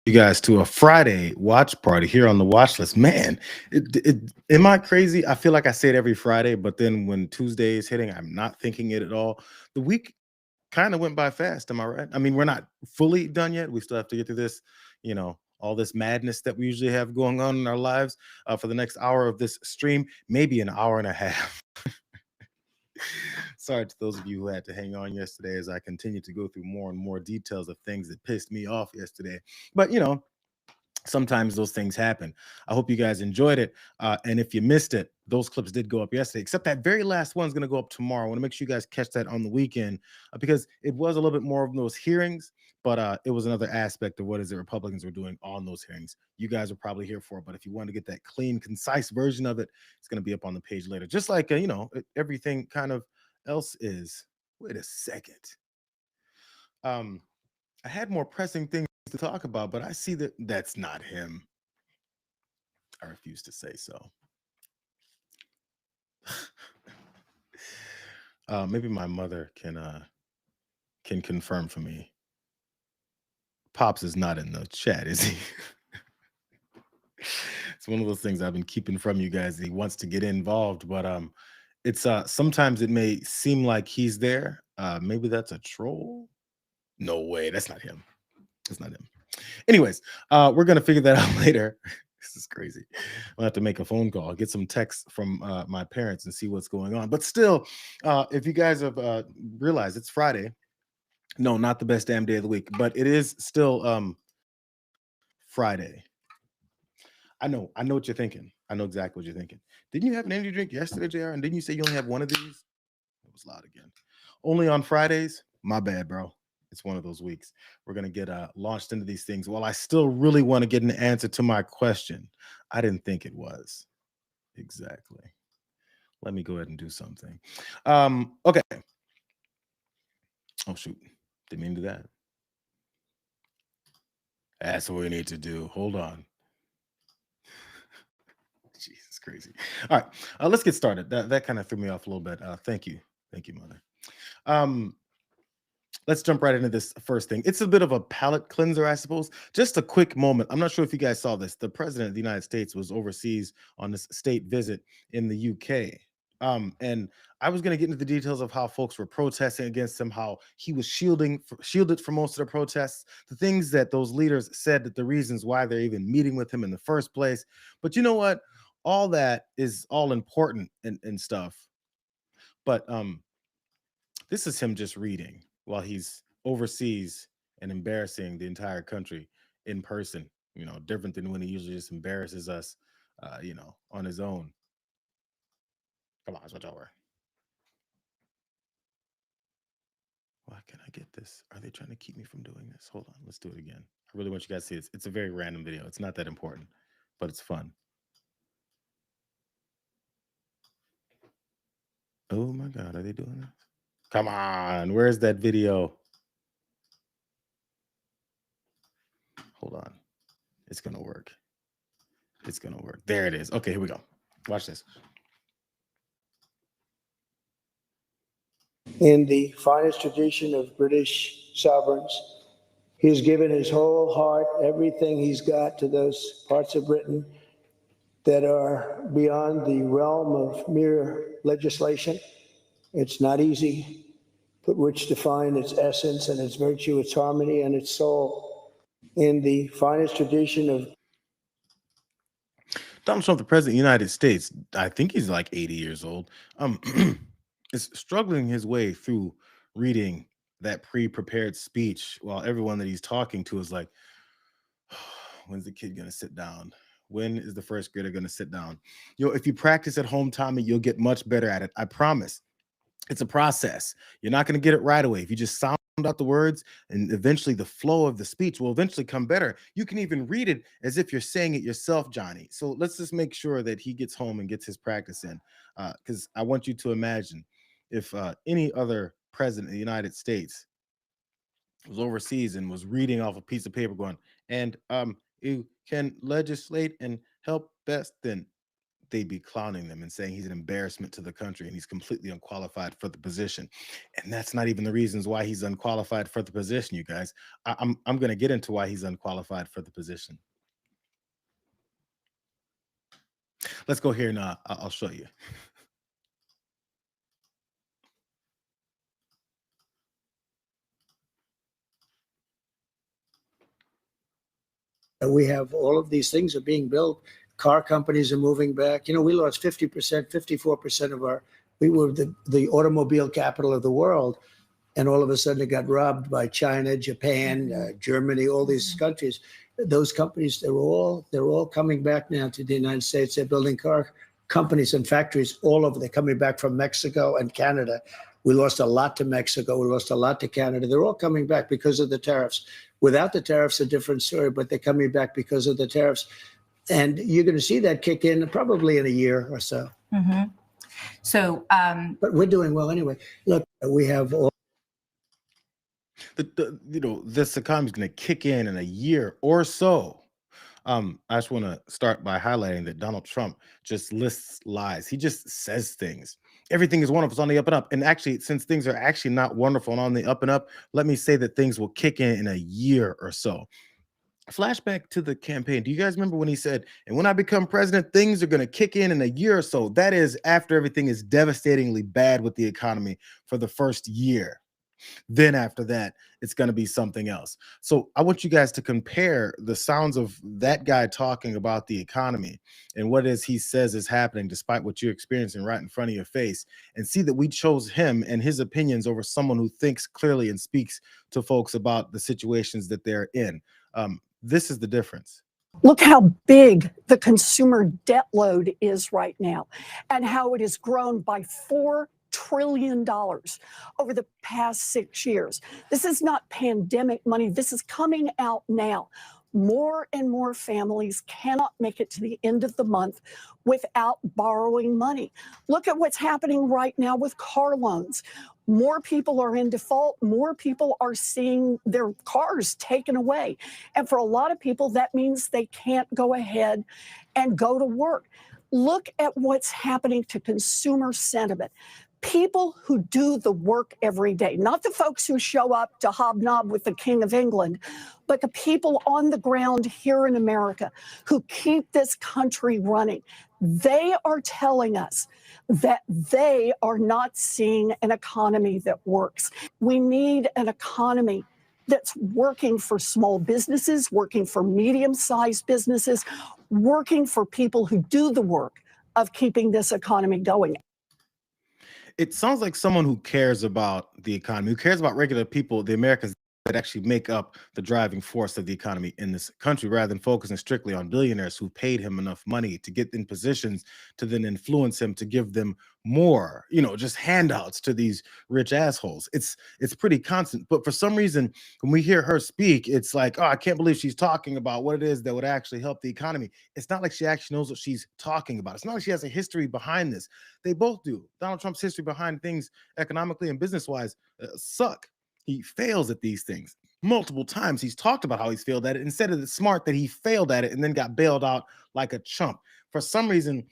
you guys to a Friday watch party here on the watch list. Man, am I crazy? I feel like I say it every Friday, but then when Tuesday is hitting, I'm not thinking it at all. The week kind of went by fast. Am I right? I mean, we're not fully done yet. We still have to get through this, all this madness that we usually have going on in our lives for the next hour of this stream, maybe an hour and a half. Sorry to those of you who had to hang on yesterday as I continue to go through more and more details of things that pissed me off yesterday. But, sometimes those things happen. I hope you guys enjoyed it. And if you missed it, those clips did go up yesterday, except that very last one's going to go up tomorrow. I want to make sure you guys catch that on the weekend because it was a little bit more of those hearings, but it was another aspect of what is it Republicans were doing on those hearings. You guys are probably here for it, but if you want to get that clean, concise version of it, it's going to be up on the page later, just like, everything kind of else is. Wait a second. I had more pressing things to talk about, but I see that that's not him. I refuse to say so. Maybe my mother can confirm for me. Pops is not in the chat, is he? It's one of those things I've been keeping from you guys. He wants to get involved, but it's sometimes it may seem like he's there. Maybe that's a troll. No way, that's not him. That's not him. Anyways, we're gonna figure that out later. This is crazy. I'll have to make a phone call, get some texts from my parents and see what's going on. But still, if you guys have realized it's Friday, no, not the best damn day of the week, but it is still Friday. I know what you're thinking. I know exactly what you're thinking. Didn't you have an energy drink yesterday, JR? And didn't you say you only have one of these? It was loud again. Only on Fridays? My bad, bro. It's one of those weeks. We're going to get launched into these things. Well, I still really want to get an answer to my question. I didn't think it was. Exactly. Let me go ahead and do something. Okay. Oh, shoot. Didn't mean to do that. That's what we need to do. Hold on. Jesus, crazy. All right. Let's get started. That kind of threw me off a little bit. Thank you. Thank you, Mother. Let's jump right into this first thing. It's a bit of a palate cleanser, I suppose. Just a quick moment. I'm not sure if you guys saw this. The president of the United States was overseas on this state visit in the UK. And I was going to get into the details of how folks were protesting against him, how he was shielded for most of the protests, the things that those leaders said that the reasons why they're even meeting with him in the first place. But you know what? All that is all important and stuff. But this is him just reading while he's overseas and embarrassing the entire country in person, different than when he usually just embarrasses us, on his own. Come on, switch over. Why can I get this? Are they trying to keep me from doing this? Hold on, let's do it again. I really want you guys to see this. It's a very random video. It's not that important, but it's fun. Oh my God, are they doing this? Come on, where's that video? Hold on. It's going to work. It's going to work. There it is. Okay, here we go. Watch this. In the finest tradition of British sovereigns, he has given his whole heart, everything he's got, to those parts of Britain that are beyond the realm of mere legislation. It's not easy, but which define its essence and its virtue, its harmony, and its soul. In the finest tradition of Donald Trump, the president of the United States, I think he's like 80 years old, is struggling his way through reading that pre-prepared speech while everyone that he's talking to is like, when's the kid going to sit down? When is the first grader going to sit down? If you practice at home, Tommy, you'll get much better at it. I promise. It's a process. You're not going to get it right away. If you just sound out the words and eventually the flow of the speech will eventually come better. You can even read it as if you're saying it yourself, Johnny. So let's just make sure that he gets home and gets his practice in, because I want you to imagine if any other president of the United States was overseas and was reading off a piece of paper going, and you can legislate and help best, then they'd be clowning them and saying he's an embarrassment to the country and he's completely unqualified for the position. And that's not even the reasons why he's unqualified for the position, you guys. I'm going to get into why he's unqualified for the position. Let's go here and I'll show you. We have all of these things are being built. Car companies are moving back. We lost 50%, 54% of we were the automobile capital of the world. And all of a sudden it got robbed by China, Japan, Germany, all these countries. Those companies, they're all coming back now to the United States. They're building car companies and factories all over. They're coming back from Mexico and Canada. We lost a lot to Mexico. We lost a lot to Canada. They're all coming back because of the tariffs. Without the tariffs, a different story, but they're coming back because of the tariffs. And you're going to see that kick in probably in a year or so. Mm-hmm. So, but we're doing well anyway. Look, we have all. This economy is going to kick in a year or so. I just want to start by highlighting that Donald Trump just lists lies. He just says things. Everything is wonderful. It's on the up and up. And actually, since things are actually not wonderful and on the up and up, let me say that things will kick in a year or so. Flashback to the campaign. Do you guys remember when he said, and when I become president, things are going to kick in a year or so? That is after everything is devastatingly bad with the economy for the first year. Then after that, it's going to be something else. So I want you guys to compare the sounds of that guy talking about the economy and what it is he says is happening despite what you're experiencing right in front of your face, and see that we chose him and his opinions over someone who thinks clearly and speaks to folks about the situations that they're in. This is the difference. Look how big the consumer debt load is right now and how it has grown by $4 trillion over the past 6 years. This is not pandemic money. This is coming out now. More and more families cannot make it to the end of the month without borrowing money. Look at what's happening right now with car loans. More people are in default. More people are seeing their cars taken away. And for a lot of people, that means they can't go ahead and go to work. Look at what's happening to consumer sentiment. People who do the work every day, not the folks who show up to hobnob with the King of England, but the people on the ground here in America who keep this country running. They are telling us that they are not seeing an economy that works. We need an economy that's working for small businesses, working for medium-sized businesses, working for people who do the work of keeping this economy going. It sounds like someone who cares about the economy, who cares about regular people, the Americans that actually make up the driving force of the economy in this country, rather than focusing strictly on billionaires who paid him enough money to get in positions to then influence him to give them more, just handouts to these rich assholes. It's pretty constant. But for some reason, when we hear her speak, it's like, oh, I can't believe she's talking about what it is that would actually help the economy. It's not like she actually knows what she's talking about. It's not like she has a history behind this. They both do. Donald Trump's history behind things economically and business-wise suck. He fails at these things multiple times. He's talked about how he's failed at it. Instead of it's smart that he failed at it and then got bailed out like a chump. For some reason,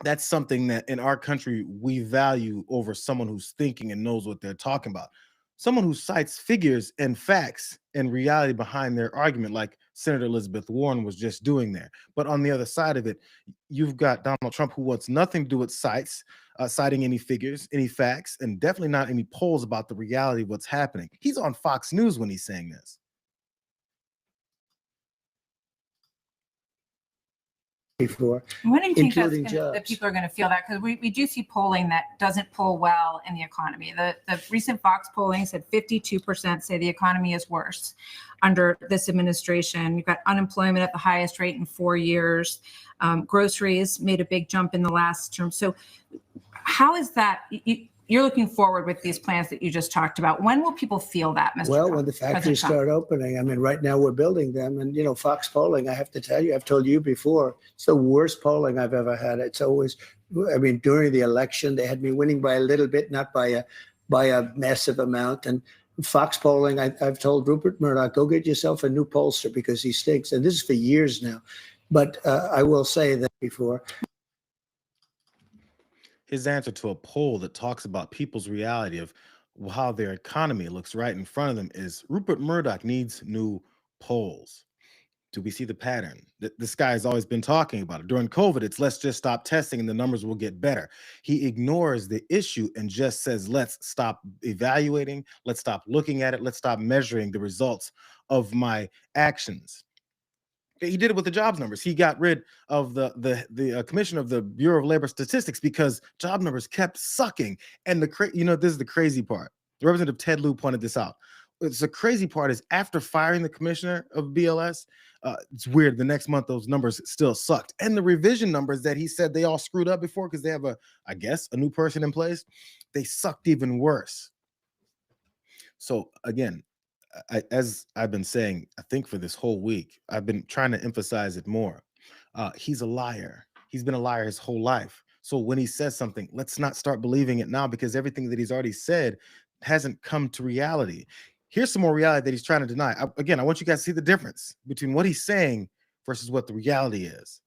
that's something that in our country we value over someone who's thinking and knows what they're talking about. Someone who cites figures and facts and reality behind their argument, like Senator Elizabeth Warren was just doing there. But on the other side of it, you've got Donald Trump, who wants nothing to do with citing any figures, any facts, and definitely not any polls about the reality of what's happening. He's on Fox News when he's saying this. Before, when do you think that people are going to feel that? Because we do see polling that doesn't poll well in the economy. The recent Fox polling said 52% say the economy is worse under this administration. You've got unemployment at the highest rate in 4 years. Groceries made a big jump in the last term. So how is that? You're looking forward with these plans that you just talked about. When will people feel that, Mr. Well, Trump, when the factories start opening. I mean, right now we're building them. And, Fox polling, I have to tell you, I've told you before, it's the worst polling I've ever had. It's always, during the election, they had me winning by a little bit, not by a massive amount. And Fox polling, I've told Rupert Murdoch, go get yourself a new pollster because he stinks. And this is for years now. But I will say that before. his answer to a poll that talks about people's reality of how their economy looks right in front of them is Rupert Murdoch needs new polls. Do we see the pattern? This guy has always been talking about it. During COVID, it's let's just stop testing and the numbers will get better. He ignores the issue and just says, let's stop evaluating, let's stop looking at it, let's stop measuring the results of my actions. He did it with the jobs numbers. He got rid of the commissioner of the Bureau of Labor Statistics because job numbers kept sucking. And this is the crazy part. Representative Ted Lieu pointed this out. It's the crazy part is after firing the commissioner of BLS, it's weird. The next month, those numbers still sucked. And the revision numbers that he said they all screwed up before because they have a new person in place, they sucked even worse. So again, as I've been saying, I think for this whole week, I've been trying to emphasize it more. He's a liar. He's been a liar his whole life. So when he says something, let's not start believing it now because everything that he's already said hasn't come to reality. Here's some more reality that he's trying to deny. I want you guys to see the difference between what he's saying versus what the reality is.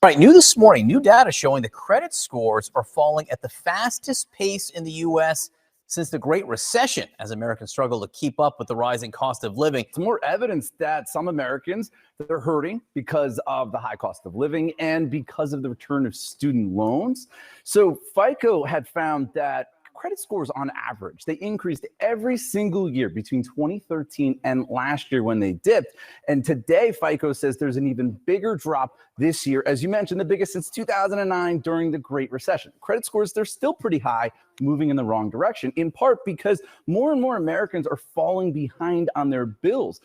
All right, new this morning, new data showing the credit scores are falling at the fastest pace in the U.S. since the Great Recession, as Americans struggle to keep up with the rising cost of living. It's more evidence that some Americans, that are hurting because of the high cost of living and because of the return of student loans. So FICO had found that credit scores on average, they increased every single year between 2013 and last year when they dipped. And today, FICO says there's an even bigger drop this year. As you mentioned, the biggest since 2009 during the Great Recession. Credit scores, they're still pretty high, moving in the wrong direction, in part because more and more Americans are falling behind on their bills.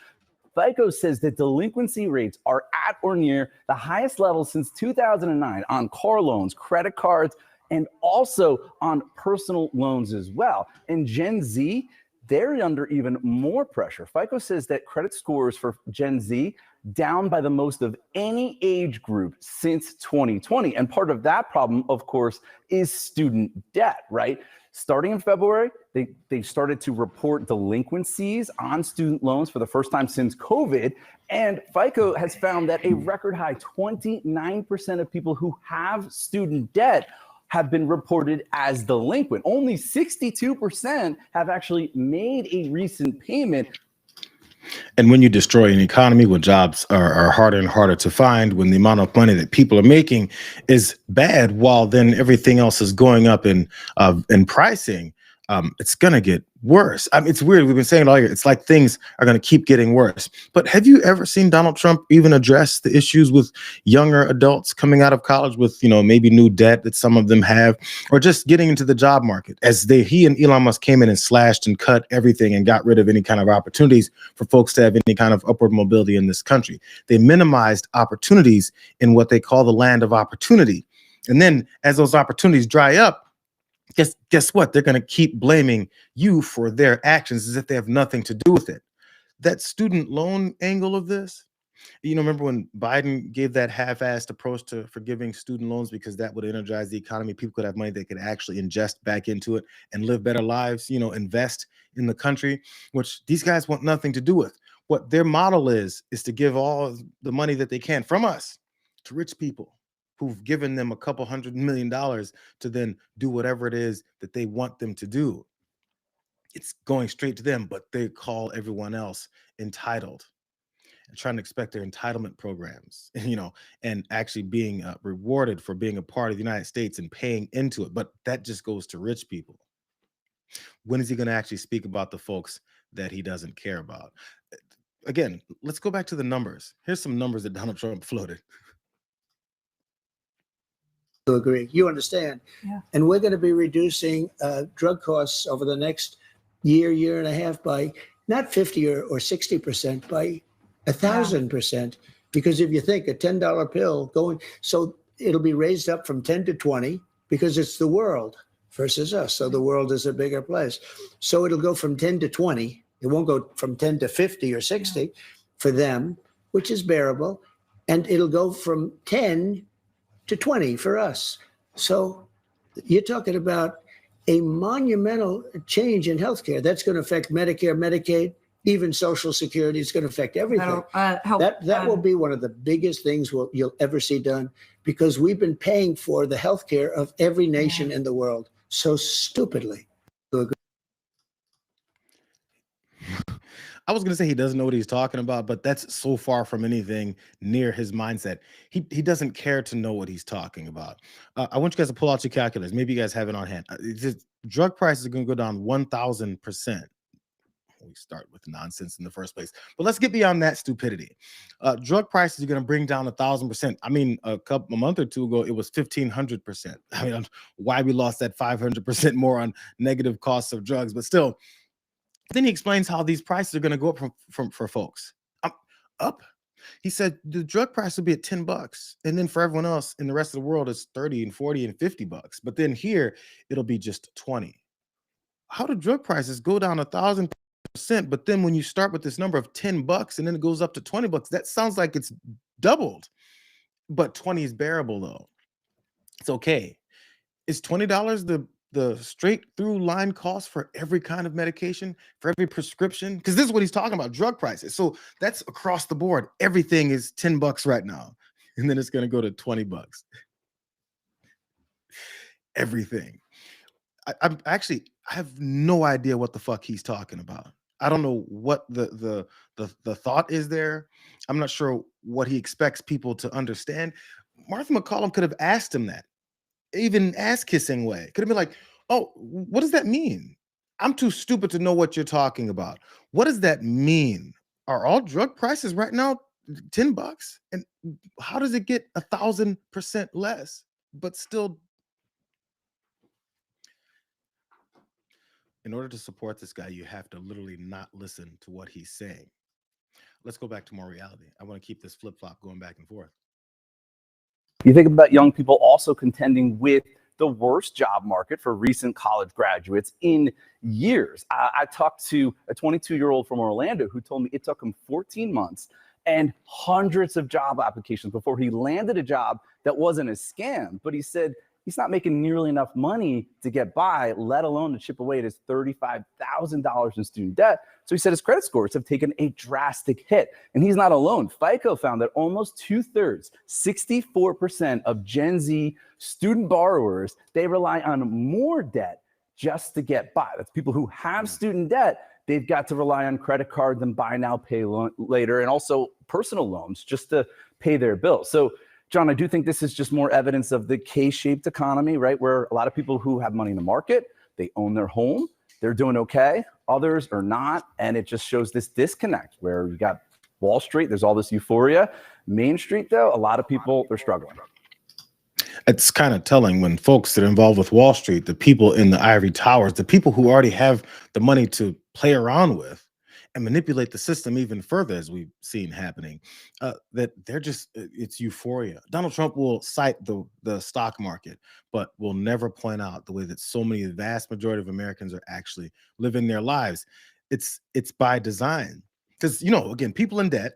FICO says that delinquency rates are at or near the highest level since 2009 on car loans, credit cards, and also on personal loans as well. And Gen Z, they're under even more pressure. FICO says that credit scores for Gen Z down by the most of any age group since 2020. And part of that problem, of course, is student debt, right? Starting in February, they started to report delinquencies on student loans for the first time since COVID. And FICO has found that a record high 29% of people who have student debt have been reported as delinquent. Only 62% have actually made a recent payment. And when you destroy an economy, when jobs are harder and harder to find, when the amount of money that people are making is bad, while then everything else is going up in pricing, it's gonna get worse. I mean, it's weird. We've been saying it all year. It's like things are gonna keep getting worse. But have you ever seen Donald Trump even address the issues with younger adults coming out of college with, maybe new debt that some of them have, or just getting into the job market? As he and Elon Musk came in and slashed and cut everything and got rid of any kind of opportunities for folks to have any kind of upward mobility in this country. They minimized opportunities in what they call the land of opportunity. And then as those opportunities dry up, guess what? They're going to keep blaming you for their actions as if they have nothing to do with it. That student loan angle of this, remember when Biden gave that half-assed approach to forgiving student loans because that would energize the economy? People could have money they could actually ingest back into it and live better lives, invest in the country, which these guys want nothing to do with. What their model is to give all the money that they can from us to rich people who've given them a couple $100 million to then do whatever it is that they want them to do. It's going straight to them, but they call everyone else entitled and trying to expect their entitlement programs, and actually being rewarded for being a part of the United States and paying into it. But that just goes to rich people. When is he going to actually speak about the folks that he doesn't care about? Again, let's go back to the numbers. Here's some numbers that Donald Trump floated. To agree. You understand? Yeah. And we're going to be reducing drug costs over the next year and a half by not 50 or 60%, by 1,000%. Because if you think a $10 pill so it'll be raised up from 10 to 20 because it's the world versus us. So the world is a bigger place. So it'll go from 10 to 20. It won't go from 10 to 50 or 60 for them, which is bearable. And it'll go from 10 to 20 for us. So you're talking about a monumental change in healthcare. That's going to affect Medicare, Medicaid, even Social Security. It's going to affect everything. That'll help. That will be one of the biggest things you'll ever see done, because we've been paying for the health care of every nation in the world so stupidly. I was going to say he doesn't know what he's talking about, but that's so far from anything near his mindset. He doesn't care to know what he's talking about. I want you guys to pull out your calculators. Maybe you guys have it on hand. Drug prices are going to go down 1,000%. We start with nonsense in the first place, but let's get beyond that stupidity. Drug prices are going to bring down 1,000%. I mean, a month or two ago, it was 1,500%. I mean, why we lost that 500% more on negative costs of drugs, but still. Then he explains how these prices are going to go up for folks. Up. He said the drug price will be at $10, and then for everyone else in the rest of the world, it's 30 and 40 and $50. But then here, it'll be just 20. How do drug prices go down 1,000%? But then when you start with this number of $10 and then it goes up to $20, that sounds like it's doubled. But 20 is bearable though. It's okay. Is $20 the straight through line cost for every kind of medication, for every prescription? Because this is what he's talking about, drug prices. So that's across the board. Everything is $10 right now. And then it's going to go to $20. Everything. I have no idea what the fuck he's talking about. I don't know what the thought is there. I'm not sure what he expects people to understand. Martha McCallum could have asked him that, even ass-kissing way. Could have been like, oh, what does that mean? I'm too stupid to know what you're talking about. What does that mean? Are all drug prices right now $10? And how does it get 1,000% less, but still? In order to support this guy, you have to literally not listen to what he's saying. Let's go back to more reality. I want to keep this flip-flop going back and forth. You think about young people also contending with the worst job market for recent college graduates in years. I talked to a 22-year-old from Orlando who told me it took him 14 months and hundreds of job applications before he landed a job that wasn't a scam. But he said he's not making nearly enough money to get by, let alone to chip away at his $35,000 in student debt. So he said his credit scores have taken a drastic hit. And he's not alone. FICO found that almost 2/3, 64% of Gen Z student borrowers, they rely on more debt just to get by. That's people who have student debt. They've got to rely on credit cards and buy now, pay later, and also personal loans just to pay their bills. So John, I do think this is just more evidence of the K-shaped economy, right? Where a lot of people who have money in the market, they own their home, they're doing okay. Others are not. And it just shows this disconnect where you got Wall Street, there's all this euphoria. Main Street, though, a lot of people, they're struggling. It's kind of telling when folks that are involved with Wall Street, the people in the ivory towers, the people who already have the money to play around with and manipulate the system even further, as we've seen happening, that they're just, it's euphoria. Donald Trump will cite the stock market, but will never point out the way that so many, the vast majority of Americans are actually living their lives. It's by design. Because, you know, again, people in debt,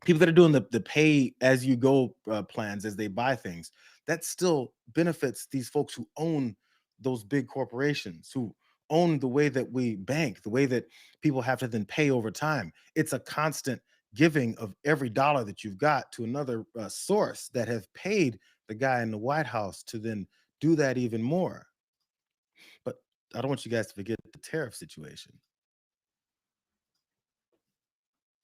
people that are doing the pay as you go plans as they buy things, that still benefits these folks who own those big corporations, who own the way that we bank, the way that people have to then pay over time. It's a constant giving of every dollar that you've got to another source that have paid the guy in the White House to then do that even more. But I don't want you guys to forget the tariff situation.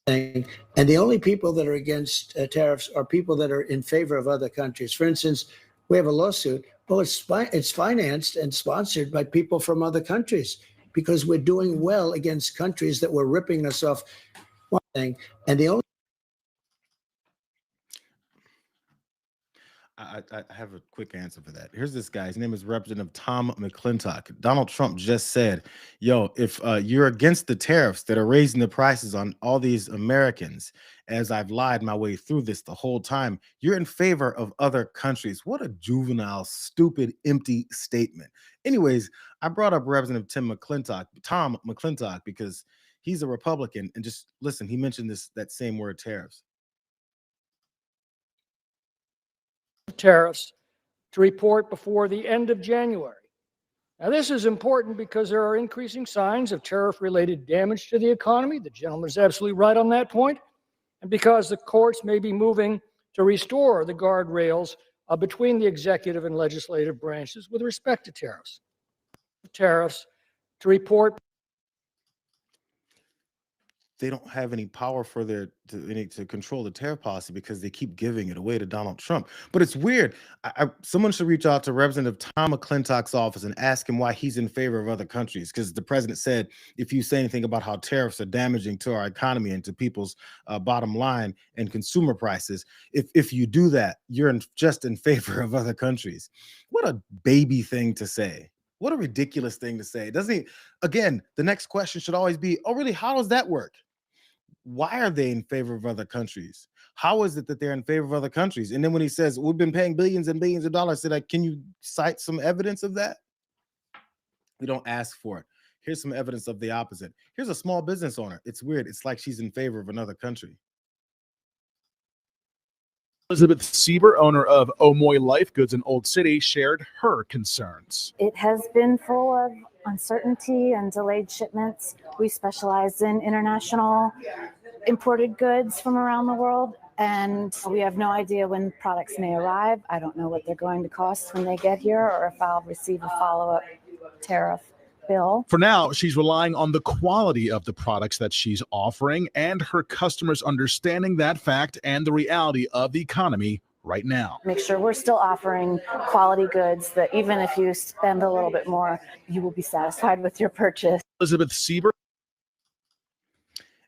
And the only people that are against tariffs are people that are in favor of other countries. For instance, we have a lawsuit. Well, it's financed and sponsored by people from other countries because we're doing well against countries that were ripping us off. One thing, and the only I have a quick answer for that. Here's this guy. His name is Representative Tom McClintock. Donald Trump just said, yo, if you're against the tariffs that are raising the prices on all these Americans, as I've lied my way through this the whole time, you're in favor of other countries. What a juvenile, stupid, empty statement. Anyways, I brought up Representative Tom McClintock, because he's a Republican. And just listen, he mentioned that same word, tariffs. Tariffs to report before the end of January. Now, this is important because there are increasing signs of tariff-related damage to the economy. The gentleman is absolutely right on that point. And because the courts may be moving to restore the guardrails between the executive and legislative branches with respect to tariffs. To report. They don't have any power for to control the tariff policy because they keep giving it away to Donald Trump. But it's weird. Someone should reach out to Representative Tom McClintock's office and ask him why he's in favor of other countries. Because the president said, if you say anything about how tariffs are damaging to our economy and to people's bottom line and consumer prices, if you do that, you're just in favor of other countries. What a baby thing to say. What a ridiculous thing to say. Doesn't he? Again, the next question should always be, oh, really? How does that work? Why are they in favor of other countries? How is it that they're in favor of other countries? And then when he says, we've been paying billions and billions of dollars, said, like, can you cite some evidence of that? We don't ask for it. Here's some evidence of the opposite. Here's a small business owner. It's weird. It's like she's in favor of another country. Elizabeth Sieber, owner of Omoy Life Goods in Old City, shared her concerns. It has been full of uncertainty and delayed shipments. We specialize in international imported goods from around the world, and we have no idea when products may arrive. I don't know what they're going to cost when they get here or if I'll receive a follow-up tariff bill. For now, she's relying on the quality of the products that she's offering and her customers understanding that fact and the reality of the economy right now. Make sure we're still offering quality goods that even if you spend a little bit more, you will be satisfied with your purchase. Elizabeth Sieber.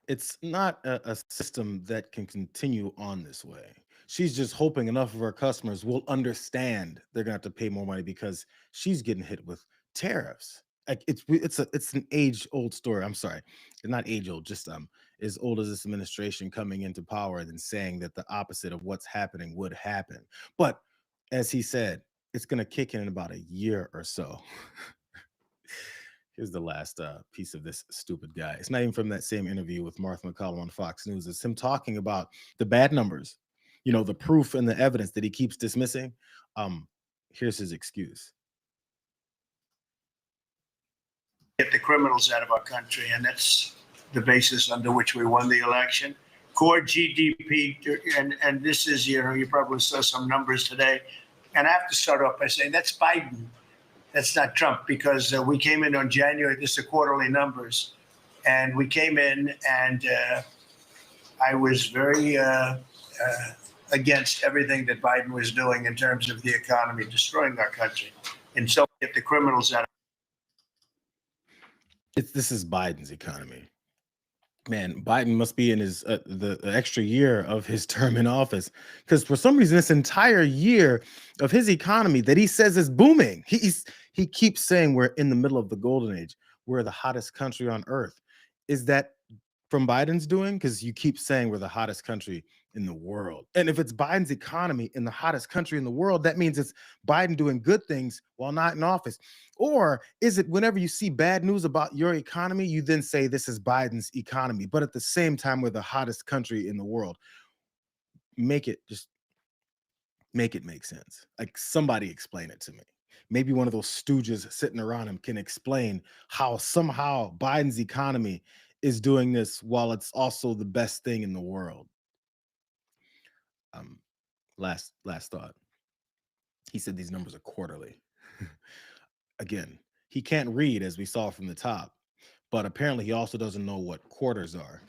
It's not a system that can continue on this way. She's just hoping enough of her customers will understand they're gonna have to pay more money because she's getting hit with tariffs. Like it's an age-old story. I'm sorry, not age-old, just as old as this administration coming into power and saying that the opposite of what's happening would happen. But as he said, it's gonna kick in about a year or so. Here's the last piece of this stupid guy. It's not even from that same interview with Martha McCallum on Fox News. It's him talking about the bad numbers, you know, the proof and the evidence that he keeps dismissing. Here's his excuse. Get the criminals out of our country, and that's the basis under which we won the election. Core GDP, and this is, you know, you probably saw some numbers today, and I have to start off by saying that's Biden. That's not Trump, because we came in on January, this is quarterly numbers, and we came in and I was very against everything that Biden was doing in terms of the economy, destroying our country. And so get the criminals out. This is Biden's economy. Man, Biden must be in his the extra year of his term in office, because for some reason this entire year of his economy that he says is booming. He keeps saying we're in the middle of the golden age. We're the hottest country on earth. Is that from Biden's doing? Because you keep saying we're the hottest country in the world. And if it's Biden's economy in the hottest country in the world, that means it's Biden doing good things while not in office. Or is it whenever you see bad news about your economy, you then say this is Biden's economy, but at the same time, we're the hottest country in the world? Make it make sense. Like, somebody explain it to me. Maybe one of those stooges sitting around him can explain how somehow Biden's economy is doing this while it's also the best thing in the world. Last thought. He said these numbers are quarterly. Again, he can't read, as we saw from the top, but apparently he also doesn't know what quarters are.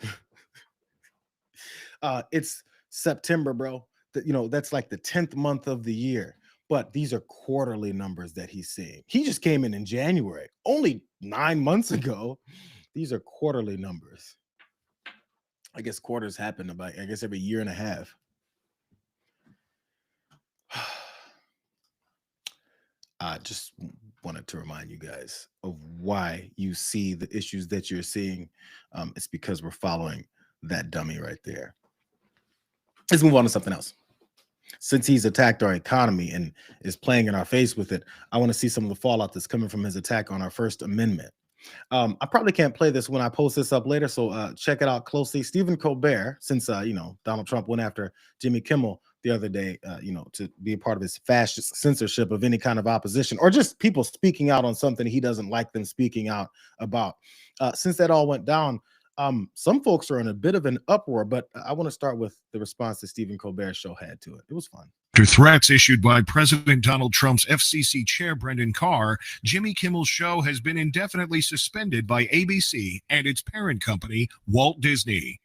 It's September, bro. You know, that's like the 10th month of the year, but these are quarterly numbers that he's seeing. He just came in January, only 9 months ago. These are quarterly numbers. I guess quarters happen about, I guess, every year and a half. I just wanted to remind you guys of why you see the issues that you're seeing. It's because we're following that dummy right there. Let's move on to something else. Since he's attacked our economy and is playing in our face with it, I want to see some of the fallout that's coming from his attack on our First Amendment. I probably can't play this when I post this up later, so check it out closely. Stephen Colbert, since Donald Trump went after Jimmy Kimmel the other day, to be a part of his fascist censorship of any kind of opposition or just people speaking out on something he doesn't like them speaking out about. Since that all went down, some folks are in a bit of an uproar, but I want to start with the response that Stephen Colbert's show had to it. It was fun. After threats issued by President Donald Trump's FCC chair Brendan Carr, Jimmy Kimmel's show has been indefinitely suspended by ABC and its parent company, Walt Disney.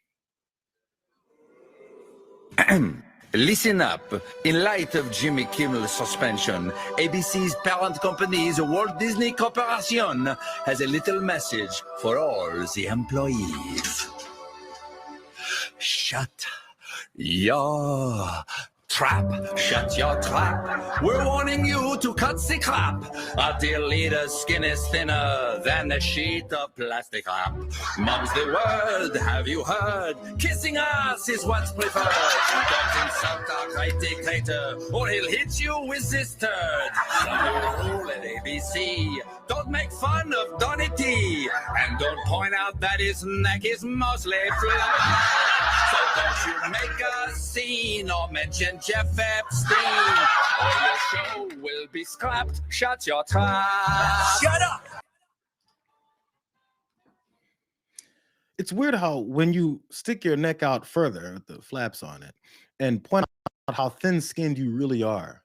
Listen up. In light of Jimmy Kimmel's suspension, ABC's parent company, the Walt Disney Corporation, has a little message for all the employees. Shut your trap. Shut your trap. We're warning you to cut the crap. Our dear leader's skin is thinner than a sheet of plastic wrap. Mom's the word, have you heard? Kissing us is what's preferred. Don't insult our great dictator, or he'll hit you with this turd. The rule at ABC, don't make fun of Donny T, and don't point out that his neck is mostly flat. So don't you make a scene or mention Jeff Epstein, or your show will be scrapped. Shut your trap. Shut up. It's weird how when you stick your neck out further with the flaps on it and point out how thin-skinned you really are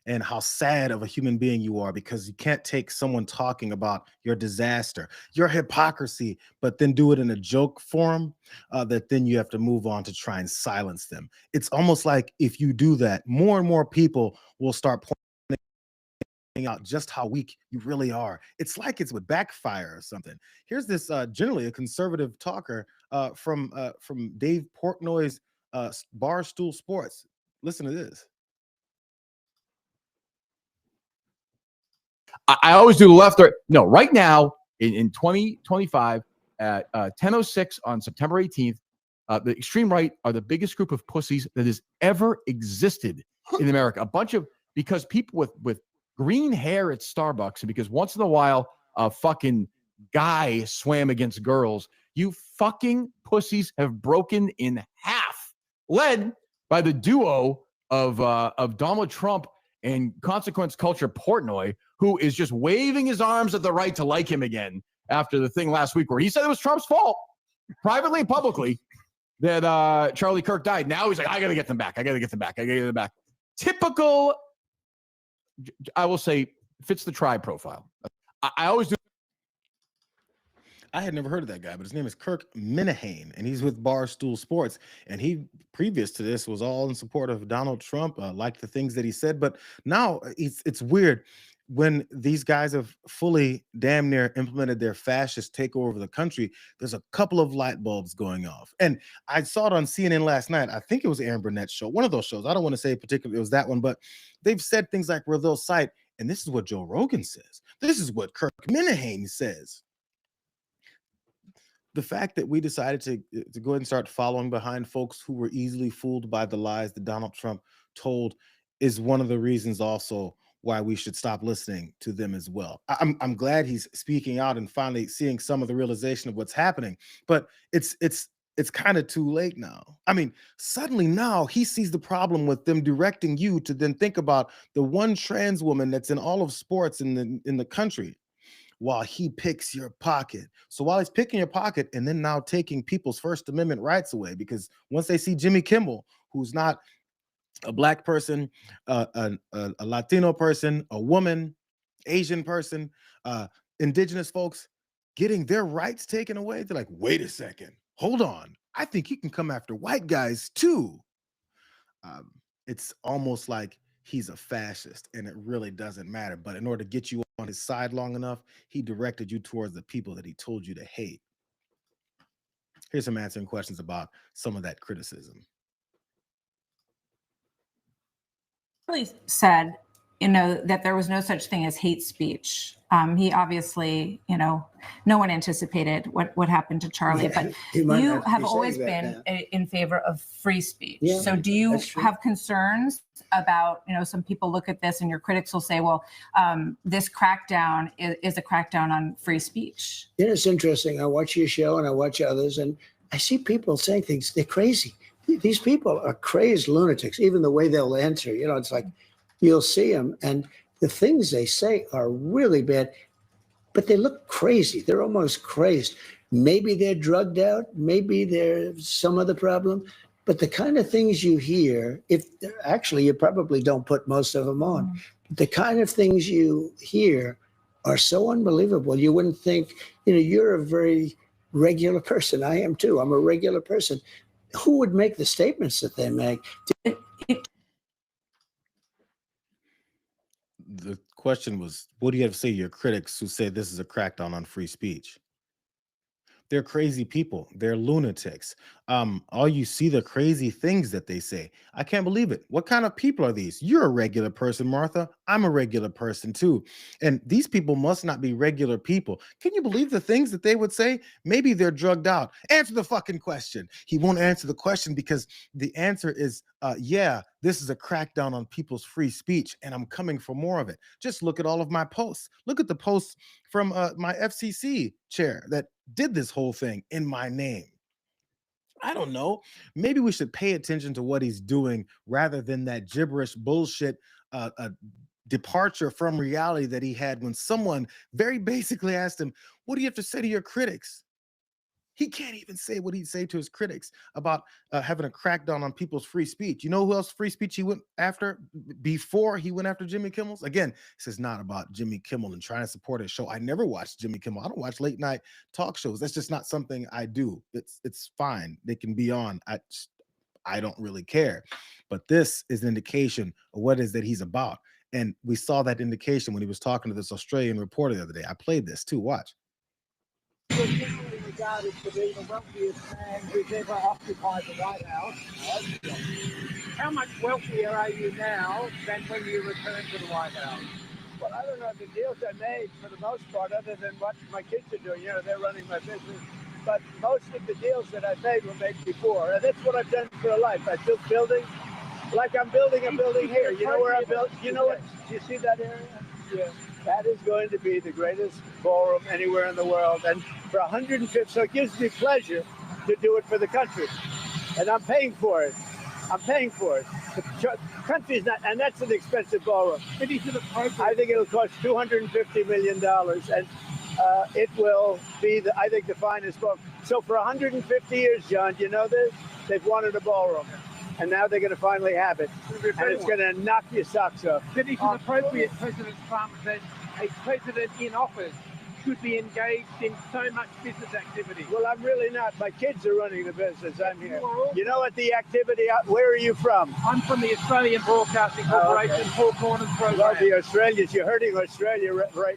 and how sad of a human being you are because you can't take someone talking about your disaster, your hypocrisy, but then do it in a joke form, that then you have to move on to try and silence them. It's almost like if you do that, more and more people will start pointing out just how weak you really are. It's like it would backfire or something. Here's this generally a conservative talker from Dave Portnoy's Barstool Sports. Listen to this. I always do the left or no. Right now, in 2025, at 10:06 on September 18th, the extreme right are the biggest group of pussies that has ever existed in America. A bunch of because people with green hair at Starbucks, and because once in a while a fucking guy swam against girls, you fucking pussies have broken in half, led by the duo of Donald Trump and Consequence Culture Portnoy, who is just waving his arms at the right to like him again after the thing last week where he said it was Trump's fault, privately and publicly, that Charlie Kirk died. Now he's like, I got to get them back. I got to get them back. I got to get them back. Typical, I will say, fits the tribe profile. I always do. I had never heard of that guy, but his name is Kirk Minihane, and he's with Barstool Sports. And he, previous to this, was all in support of Donald Trump, liked the things that he said. But now it's weird when these guys have fully damn near implemented their fascist takeover of the country. There's a couple of light bulbs going off. And I saw it on CNN last night. I think it was Aaron Burnett's show, one of those shows. I don't want to say particularly it was that one, but they've said things like, where they'll cite, and this is what Joe Rogan says. This is what Kirk Minihane says. The fact that we decided to go ahead and start following behind folks who were easily fooled by the lies that Donald Trump told is one of the reasons also why we should stop listening to them as well. I'm glad he's speaking out and finally seeing some of the realization of what's happening, but it's kind of too late now. I mean, suddenly now he sees the problem with them directing you to then think about the one trans woman that's in all of sports in the country, while he picks your pocket. So while he's picking your pocket and then now taking people's First Amendment rights away, because once they see Jimmy Kimmel, who's not a black person, a Latino person, a woman, Asian person, indigenous folks getting their rights taken away, they're like, wait a second, hold on. I think he can come after white guys too. It's almost like he's a fascist, and it really doesn't matter. But in order to get you on his side long enough, he directed you towards the people that he told you to hate. Here's some answering questions about some of that criticism. Really said that there was no such thing as hate speech. He obviously, no one anticipated what happened to Charlie, but you have always been in favor of free speech. Yeah, so do you that's true. have concerns about, some people look at this and your critics will say, well, this crackdown is a crackdown on free speech? It's interesting. I watch your show and I watch others, and I see people saying things. They're crazy. These people are crazed lunatics, even the way they'll answer. It's like you'll see them, and the things they say are really bad, but they look crazy. They're almost crazed. Maybe they're drugged out. Maybe there's some other problem. But the kind of things you hear, actually, you probably don't put most of them on. The kind of things you hear are so unbelievable. You wouldn't think, you're a very regular person. I am too. I'm a regular person. Who would make the statements that they make? The question was, what do you have to say to your critics who say this is a crackdown on free speech? They're crazy people. They're lunatics. All you see the crazy things that they say. I can't believe it. What kind of people are these? You're a regular person, Martha. I'm a regular person too. And these people must not be regular people. Can you believe the things that they would say? Maybe they're drugged out. Answer the fucking question. He won't answer the question because the answer is, yeah, this is a crackdown on people's free speech, and I'm coming for more of it. Just look at all of my posts. Look at the posts from my FCC chair that did this whole thing in my name. I don't know. Maybe we should pay attention to what he's doing rather than that gibberish bullshit departure from reality that he had when someone very basically asked him, what do you have to say to your critics? He can't even say what he'd say to his critics about having a crackdown on people's free speech. You know who else free speech he went after before he went after Jimmy Kimmel's? Again, this is not about Jimmy Kimmel and trying to support his show. I never watched Jimmy Kimmel. I don't watch late night talk shows. That's just not something I do. It's fine. They can be on. I don't really care. But this is an indication of what it is that he's about. And we saw that indication when he was talking to this Australian reporter the other day. I played this too. Watch. Regarded to be the wealthiest man who's ever occupied the White House. How much wealthier are you now than when you returned to the White House? Well, I don't know the deals I made for the most part, other than what my kids are doing. They're running my business. But most of the deals that I made were made before. And that's what I've done for life. I built buildings, like I'm building a building here. You know where I built? You know what? Do you see that area? Yeah. That is going to be the greatest ballroom anywhere in the world. And for 150, so it gives me pleasure to do it for the country. And I'm paying for it. I'm paying for it. The country's not, and that's an expensive ballroom. I think it'll cost $250 million. And it will be, I think, the finest ballroom. So for 150 years, John, do you know this? They've wanted a ballroom. And now they're going to finally have it. And it's going to knock your socks off. It is appropriate, President Trump, that a president in office should be engaged in so much business activity. Well, I'm really not. My kids are running the business. I'm here. You know what the activity, where are you from? I'm from the Australian Broadcasting Corporation, Four Corners program. Well, the Australians, you're hurting Australia, right?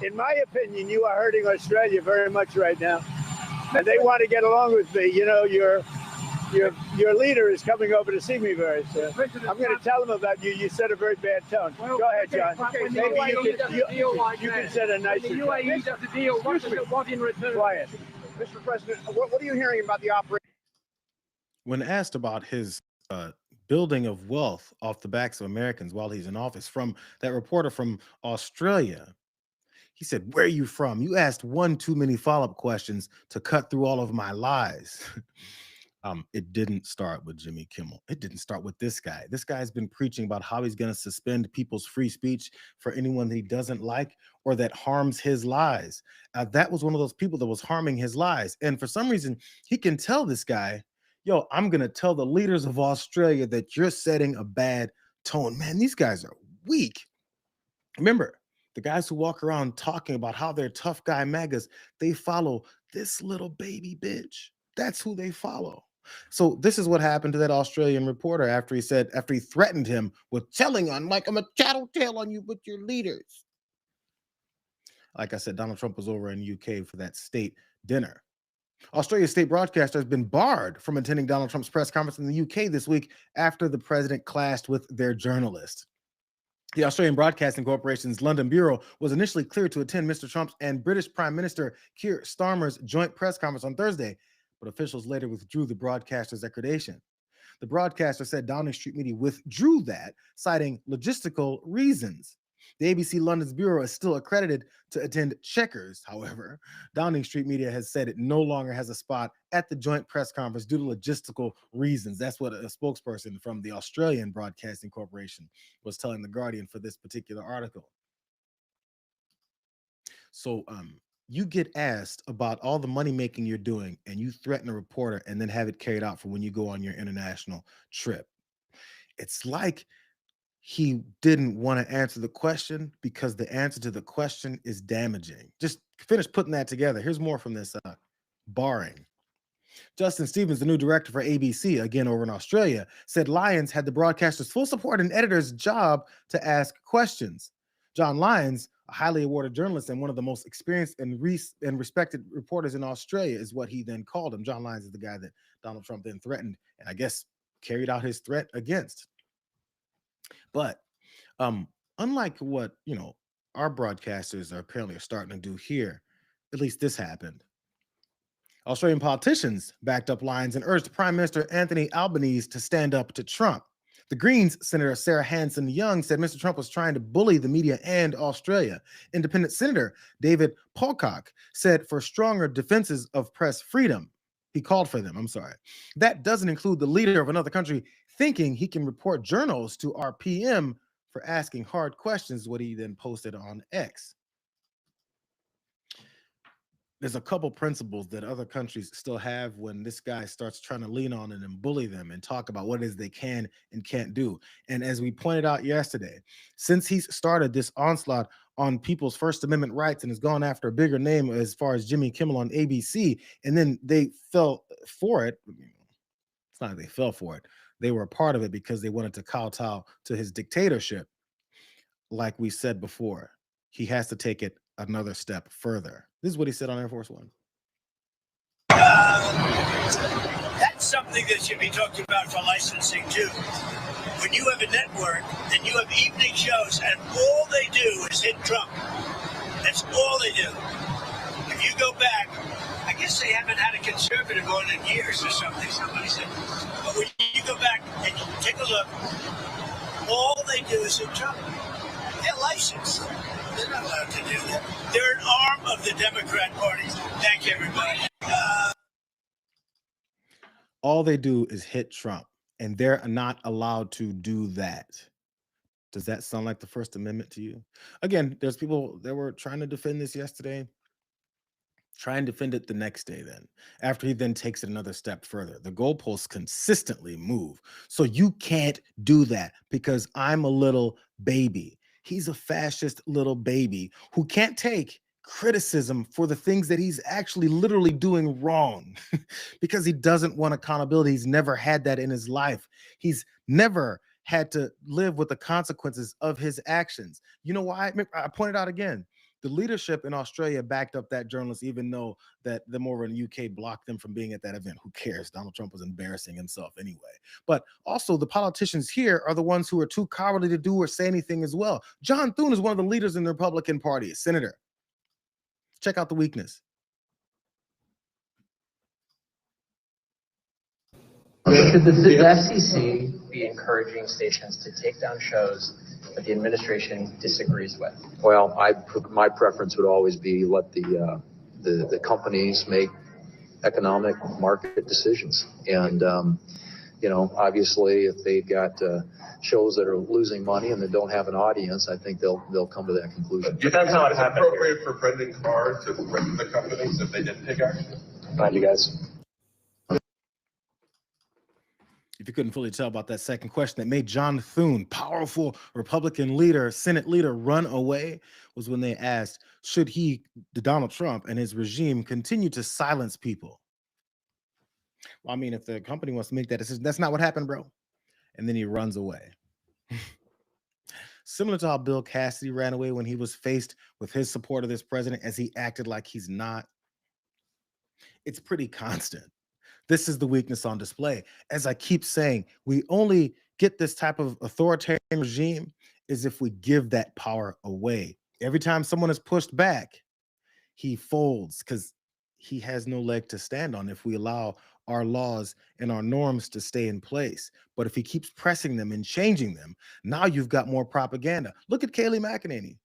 In my opinion, you are hurting Australia very much right now. And they want to get along with me. Your leader is coming over to see me very soon. I'm going to tell him about you. You set a very bad tone. Go ahead, John. Maybe you can set a nicer tone. The UAE does a deal. What does it want in return? Quiet. Mr. President, what are you hearing about the operation? When asked about his building of wealth off the backs of Americans while he's in office from that reporter from Australia, he said, where are you from? You asked one too many follow-up questions to cut through all of my lies. It didn't start with Jimmy Kimmel. It didn't start with this guy. This guy's been preaching about how he's going to suspend people's free speech for anyone that he doesn't like or that harms his lies. That was one of those people that was harming his lies. And for some reason, he can tell this guy, yo, I'm going to tell the leaders of Australia that you're setting a bad tone. Man, these guys are weak. Remember, the guys who walk around talking about how they're tough guy MAGAs, they follow this little baby bitch. That's who they follow. So this is what happened to that Australian reporter after he threatened him with telling on, like, I'm a tattletale on you with your leaders. Like I said, Donald Trump was over in UK for that state dinner. Australia's state broadcaster has been barred from attending Donald Trump's press conference in the UK this week after the president clashed with their journalist. The Australian Broadcasting Corporation's London Bureau was initially cleared to attend Mr. Trump's and British Prime Minister Keir Starmer's joint press conference on Thursday, but officials later withdrew the broadcaster's accreditation. The broadcaster said Downing Street Media withdrew that, citing logistical reasons. The ABC London's bureau is still accredited to attend Chequers. However, Downing Street Media has said it no longer has a spot at the joint press conference due to logistical reasons. That's what a spokesperson from the Australian Broadcasting Corporation was telling The Guardian for this particular article. So you get asked about all the money making you're doing and you threaten a reporter and then have it carried out for when you go on your international trip. It's like he didn't want to answer the question because the answer to the question is damaging. Just finish putting that together. Here's more from this barring. Justin Stevens, the new director for ABC, again over in Australia, said Lyons had the broadcaster's full support and editor's job to ask questions. John Lyons, a highly awarded journalist and one of the most experienced and respected reporters in Australia, is what he then called him. John Lyons is the guy that Donald Trump then threatened and I guess carried out his threat against. But unlike what, our broadcasters are apparently starting to do here, at least this happened. Australian politicians backed up Lyons and urged Prime Minister Anthony Albanese to stand up to Trump. The Greens Senator Sarah Hanson-Young said Mr. Trump was trying to bully the media and Australia. Independent Senator David Pocock said for stronger defenses of press freedom. He called for them, I'm sorry. That doesn't include the leader of another country thinking he can report journals to our PM for asking hard questions, what he then posted on X. There's a couple principles that other countries still have when this guy starts trying to lean on it and bully them and talk about what it is they can and can't do. And as we pointed out yesterday, since he's started this onslaught on people's First Amendment rights and has gone after a bigger name as far as Jimmy Kimmel on ABC, and then they fell for it. It's not like they fell for it. They were a part of it because they wanted to kowtow to his dictatorship. Like we said before, he has to take it another step further. This is what he said on Air Force One. That's something that should be talked about for licensing too. When you have a network and you have evening shows and all they do is hit Trump, that's all they do. If you go back, I guess they haven't had a conservative on in years or something, somebody said. But when you go back and you take a look, all they do is hit Trump. They're licensed. They're not allowed to do that. They're an arm of the Democrat Party. Thank you, everybody. All they do is hit Trump, and they're not allowed to do that. Does that sound like the First Amendment to you? Again, there's people that were trying to defend this yesterday. Try and defend it the next day then, after he then takes it another step further. The goalposts consistently move. So you can't do that because I'm a little baby. He's a fascist little baby who can't take criticism for the things that he's actually literally doing wrong because he doesn't want accountability. He's never had that in his life. He's never had to live with the consequences of his actions. You know why? I pointed out again, the leadership in Australia backed up that journalist, even though that them over in the UK blocked them from being at that event. Who cares? Donald Trump was embarrassing himself anyway. But also the politicians here are the ones who are too cowardly to do or say anything as well. John Thune is one of the leaders in the Republican Party, a senator. Check out the weakness. Should the FCC be encouraging stations to take down shows that the administration disagrees with? Well, my preference would always be let the companies make economic market decisions. And, obviously, if they've got shows that are losing money and that don't have an audience, I think they'll come to that conclusion. Do you think it's appropriate for Brendan Carr to threaten the companies if they didn't take action? Thank you, guys. If you couldn't fully tell about that second question that made John Thune, powerful Republican leader, Senate leader, run away, was when they asked, should he, Donald Trump and his regime, continue to silence people? Well, I mean, if the company wants to make that decision, that's not what happened, bro. And then he runs away. Similar to how Bill Cassidy ran away when he was faced with his support of this president, as he acted like he's not. It's pretty constant. This is the weakness on display. As I keep saying, we only get this type of authoritarian regime is if we give that power away. Every time someone is pushed back, he folds because he has no leg to stand on if we allow our laws and our norms to stay in place. But if he keeps pressing them and changing them, now you've got more propaganda. Look at Kayleigh McEnany.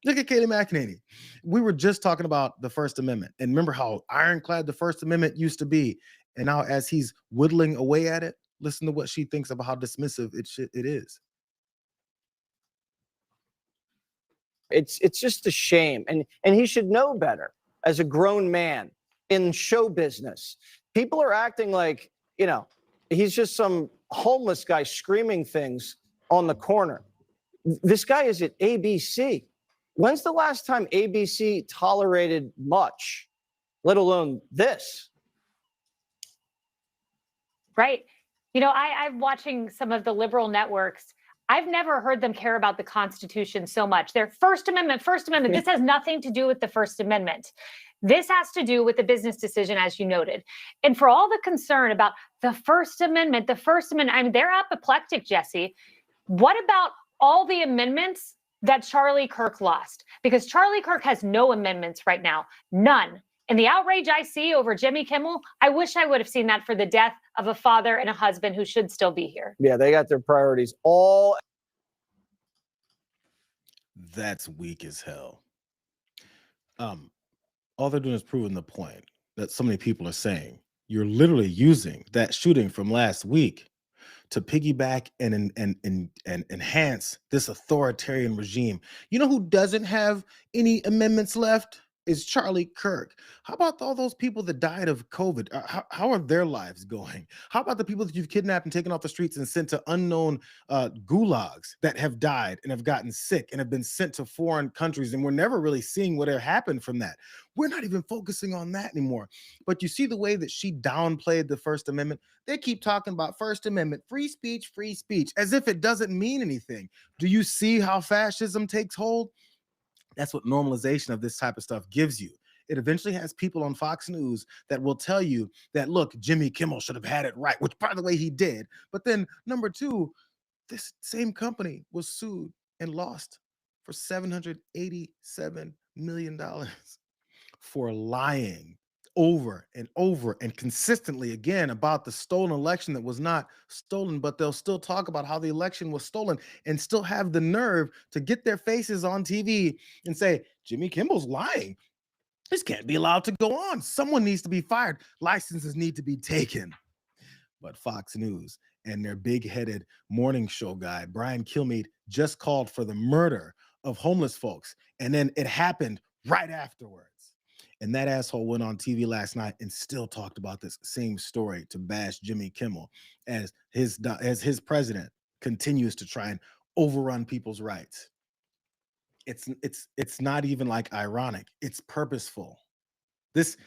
Look at Kayleigh McEnany. We were just talking about the First Amendment, and remember how ironclad the First Amendment used to be. And now, as he's whittling away at it, listen to what she thinks about how dismissive it is. It's just a shame, and he should know better as a grown man in show business. People are acting like, you know, he's just some homeless guy screaming things on the corner. This guy is at ABC. When's the last time ABC tolerated much, let alone this? Right. You know, I'm watching some of the liberal networks. I've never heard them care about the Constitution so much. Their First Amendment, First Amendment. This has nothing to do with the First Amendment. This has to do with the business decision, as you noted. And for all the concern about the First Amendment, I mean, they're apoplectic, Jesse. What about all the amendments that Charlie Kirk lost? Because Charlie Kirk has no amendments right now, none. And the outrage I see over Jimmy Kimmel, I wish I would have seen that for the death of a father and a husband who should still be here. Yeah, they got their priorities all. That's weak as hell. All they're doing is proving the point that so many people are saying. You're literally using that shooting from last week to piggyback and enhance this authoritarian regime. You know who doesn't have any amendments left? Is Charlie Kirk. How about all those people that died of COVID? How are their lives going? How about the people that you've kidnapped and taken off the streets and sent to unknown gulags that have died and have gotten sick and have been sent to foreign countries? And we're never really seeing what happened from that. We're not even focusing on that anymore. But you see the way that she downplayed the First Amendment? They keep talking about First Amendment, free speech, as if it doesn't mean anything. Do you see how fascism takes hold? That's what normalization of this type of stuff gives you. It eventually has people on Fox News that will tell you that, look, Jimmy Kimmel should have had it right, which, by the way, he did. But then, number two, this same company was sued and lost for $787 million for lying over and over and consistently again about the stolen election that was not stolen, but they'll still talk about how the election was stolen and still have the nerve to get their faces on TV and say, Jimmy Kimmel's lying. This can't be allowed to go on. Someone needs to be fired. Licenses need to be taken. But Fox News and their big-headed morning show guy, Brian Kilmeade, just called for the murder of homeless folks. And then it happened right afterwards. And that asshole went on TV last night and still talked about this same story to bash Jimmy Kimmel as his president continues to try and overrun people's rights. It's not even like ironic. It's purposeful. This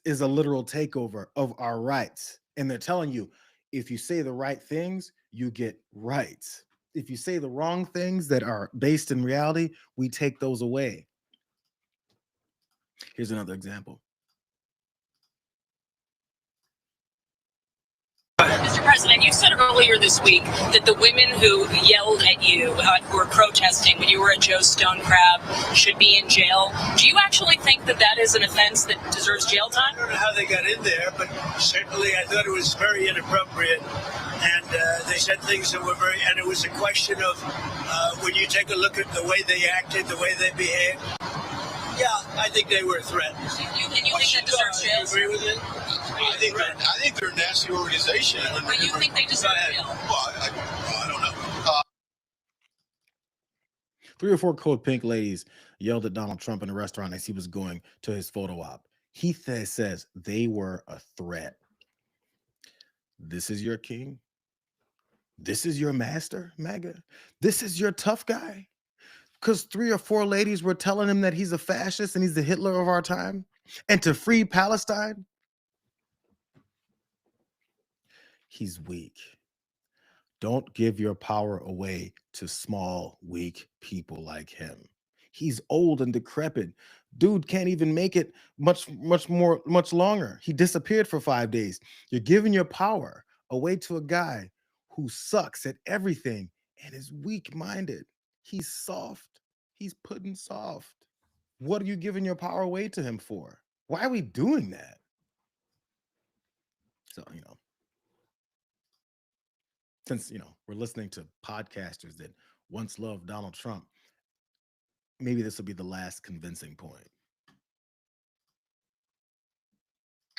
is a literal takeover of our rights. And they're telling you, if you say the right things, you get rights. If you say the wrong things that are based in reality, we take those away. Here's another example. Mr. President, you said earlier this week that the women who yelled at you, who were protesting when you were at Joe's Stone Crab, should be in jail. Do you actually think that that is an offense that deserves jail time? I don't know how they got in there, but certainly I thought it was very inappropriate. And they said things that were and it was a question of when you take a look at the way they acted, the way they behaved. Yeah, I think they were a threat. You think that deserves jail? Do you agree with it? I think they're a nasty organization. But you think they deserve jail? Well, I don't know. 3 or 4 code pink ladies yelled at Donald Trump in a restaurant as he was going to his photo op. He says they were a threat. This is your king? This is your master, MAGA? This is your tough guy? Because 3 or 4 ladies were telling him that he's a fascist and he's the Hitler of our time and to free Palestine? He's weak. Don't give your power away to small, weak people like him. He's old and decrepit. Dude can't even make it much longer. He disappeared for 5 days. You're giving your power away to a guy who sucks at everything and is weak-minded. He's soft. He's putting soft. What are you giving your power away to him for? Why are we doing that? So, since, we're listening to podcasters that once loved Donald Trump, maybe this will be the last convincing point.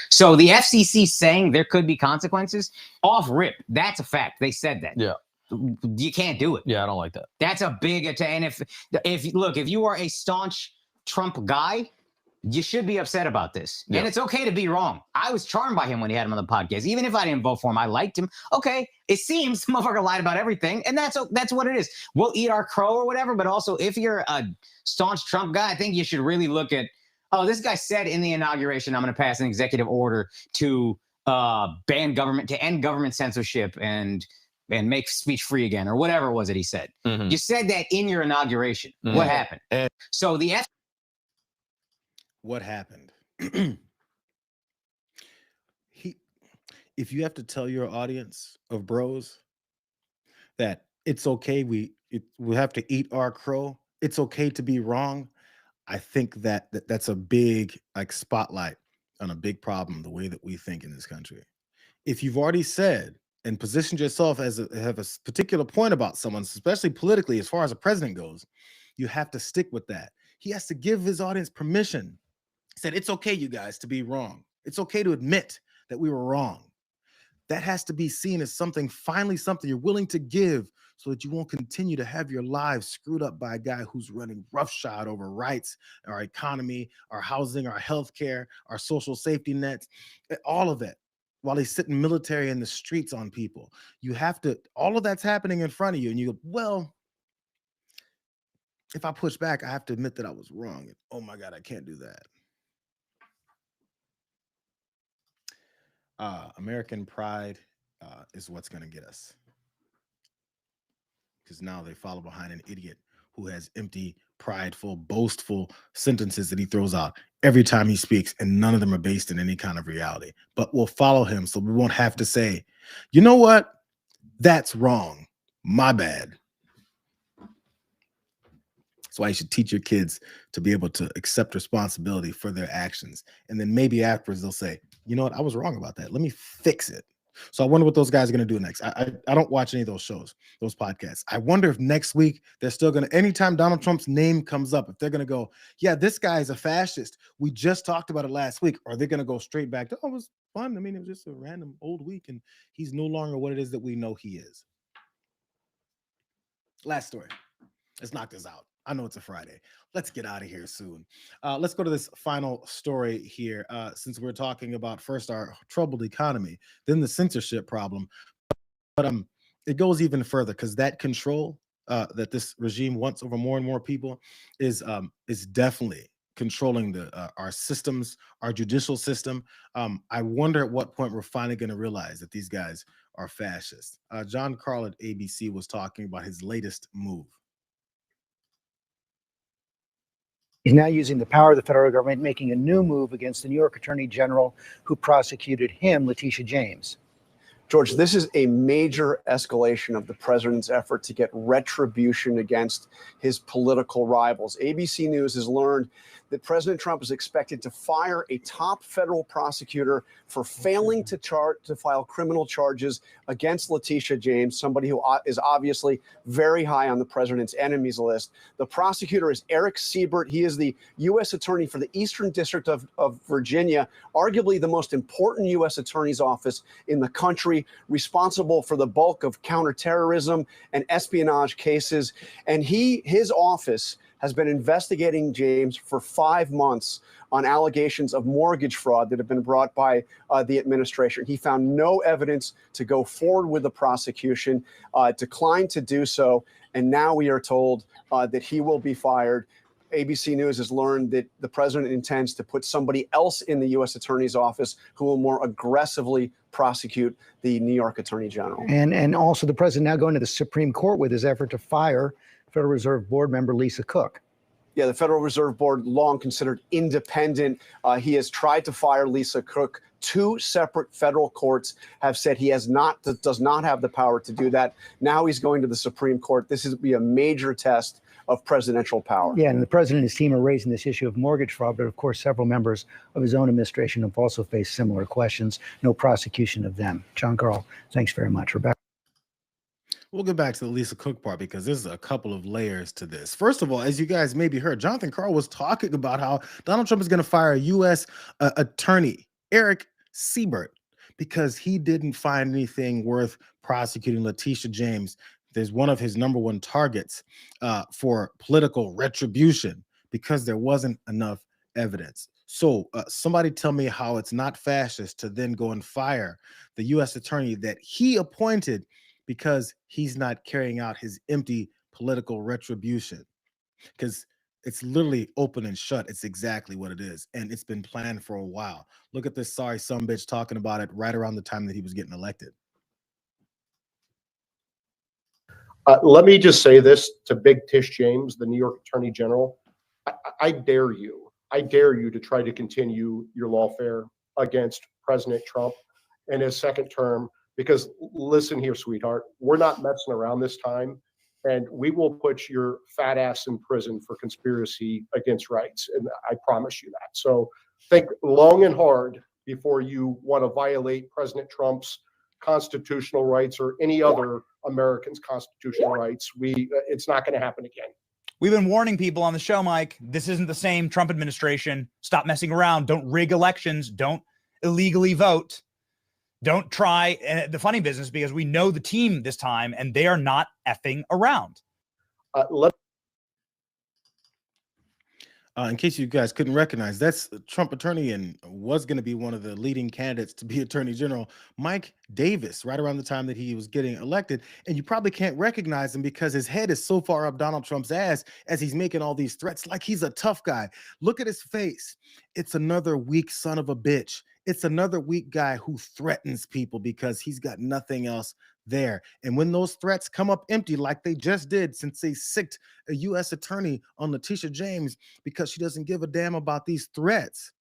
So the FCC saying there could be consequences off rip. That's a fact. They said that. Yeah. You can't do it. Yeah, I don't like that. That's a big attack. And if you are a staunch Trump guy, you should be upset about this. Yeah. And it's okay to be wrong. I was charmed by him when he had him on the podcast. Even if I didn't vote for him, I liked him. Okay, it seems the motherfucker lied about everything, and that's what it is. We'll eat our crow or whatever, but also if you're a staunch Trump guy, I think you should really look at, this guy said in the inauguration, I'm going to pass an executive order to ban government, to end government censorship and make speech free again, or whatever it was that he said. Mm-hmm. You said that in your inauguration. Mm-hmm. What happened? So what happened? If you have to tell your audience of bros that it's okay, we have to eat our crow, it's okay to be wrong, I think that's a big spotlight on a big problem, the way that we think in this country. If you've already said and positioned yourself as have a particular point about someone, especially politically, as far as a president goes, you have to stick with that. He has to give his audience permission. He said, it's okay, you guys, to be wrong. It's okay to admit that we were wrong. That has to be seen as something you're willing to give, so that you won't continue to have your lives screwed up by a guy who's running roughshod over rights, our economy, our housing, our healthcare, our social safety nets, all of it, while he's sitting military in the streets on people. You have to, all of that's happening in front of you, and you go, well, if I push back, I have to admit that I was wrong. And, oh my God, I can't do that. American pride is what's going to get us. Because now they follow behind an idiot who has empty, prideful, boastful sentences that he throws out every time he speaks, and none of them are based in any kind of reality. But we'll follow him, so we won't have to say, you know what? That's wrong. My bad. That's why you should teach your kids to be able to accept responsibility for their actions. And then maybe afterwards they'll say, you know what? I was wrong about that. Let me fix it. So I wonder what those guys are going to do next. I don't watch any of those shows, those podcasts. I wonder if next week they're still going to, anytime Donald Trump's name comes up, if they're going to go, yeah, this guy is a fascist. We just talked about it last week. Or they're going to go straight back to, oh, it was fun. I mean, it was just a random old week, and he's no longer what it is that we know he is. Last story. Let's knock this out. I know it's a Friday. Let's get out of here soon. Let's go to this final story here. Since we're talking about first our troubled economy, then the censorship problem. But it goes even further, because that control that this regime wants over more and more people is definitely controlling our systems, our judicial system. I wonder at what point we're finally going to realize that these guys are fascists. John Carl at ABC was talking about his latest move. He's now using the power of the federal government, making a new move against the New York Attorney General who prosecuted him, Letitia James. George, this is a major escalation of the president's effort to get retribution against his political rivals. ABC News has learned that President Trump is expected to fire a top federal prosecutor for failing to file criminal charges against Letitia James, somebody who is obviously very high on the president's enemies list. The prosecutor is Eric Siebert. He is the U.S. attorney for the Eastern District of Virginia, arguably the most important U.S. attorney's office in the country, responsible for the bulk of counterterrorism and espionage cases. And his office has been investigating James for 5 months on allegations of mortgage fraud that have been brought by the administration. He found no evidence to go forward with the prosecution, declined to do so, and now we are told that he will be fired. ABC News has learned that the president intends to put somebody else in the U.S. Attorney's office who will more aggressively prosecute the New York Attorney General. And also the president now going to the Supreme Court with his effort to fire Federal Reserve Board member Lisa Cook. Yeah, the Federal Reserve Board, long considered independent. He has tried to fire Lisa Cook 2 separate federal courts have said he does not have the power to do that. Now he's going to the Supreme Court. This is be a major test of presidential power. Yeah, and the president and his team are raising this issue of mortgage fraud, but of course, several members of his own administration have also faced similar questions. No prosecution of them. John Carl, thanks very much. Rebecca. We'll get back to the Lisa Cook part because there's a couple of layers to this. First of all, as you guys maybe heard, Jonathan Carl was talking about how Donald Trump is going to fire a U.S. Attorney, Eric Siebert, because he didn't find anything worth prosecuting Letitia James. There's one of his number one targets for political retribution because there wasn't enough evidence. So somebody tell me how it's not fascist to then go and fire the U.S. attorney that he appointed because he's not carrying out his empty political retribution. Because it's literally open and shut. It's exactly what it is. And it's been planned for a while. Look at this sorry sumbitch talking about it right around the time that he was getting elected. Let me just say this to Big Tish James, the New York Attorney General. I dare you. I dare you to try to continue your lawfare against President Trump in his second term. Because listen here, sweetheart, we're not messing around this time, and we will put your fat ass in prison for conspiracy against rights, and I promise you that. So think long and hard before you want to violate President Trump's constitutional rights or any other American's constitutional rights. It's not going to happen again. We've been warning people on the show, Mike. This isn't the same Trump administration. Stop messing around. Don't rig elections. Don't illegally vote. Don't try the funny business because we know the team this time and they are not effing around. In case you guys couldn't recognize, that's Trump attorney and was going to be one of the leading candidates to be attorney general, Mike Davis, right around the time that he was getting elected. And you probably can't recognize him because his head is so far up Donald Trump's ass as he's making all these threats like he's a tough guy. Look at his face. It's another weak son of a bitch. It's another weak guy who threatens people because he's got nothing else there. And when those threats come up empty, like they just did since they sicked a U.S. attorney on Letitia James because she doesn't give a damn about these threats,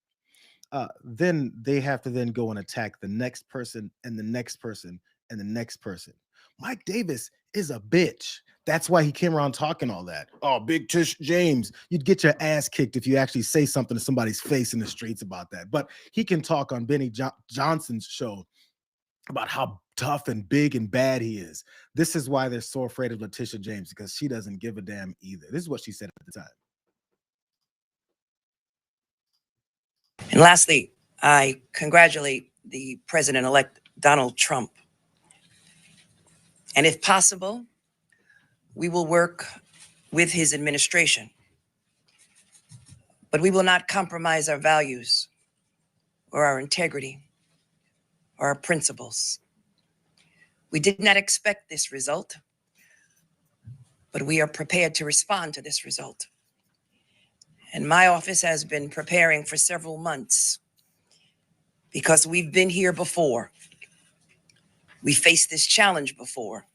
then they have to then go and attack the next person and the next person and the next person. Mike Davis is a bitch. That's why he came around talking all that. Oh, Big Tish James. You'd get your ass kicked if you actually say something to somebody's face in the streets about that. But he can talk on Benny Johnson's show about how tough and big and bad he is. This is why they're so afraid of Letitia James, because she doesn't give a damn either. This is what she said at the time. And lastly, I congratulate the President-elect Donald Trump. And if possible, we will work with his administration. But we will not compromise our values or our integrity or our principles. We did not expect this result, but we are prepared to respond to this result. And my office has been preparing for several months because we've been here before. We faced this challenge before,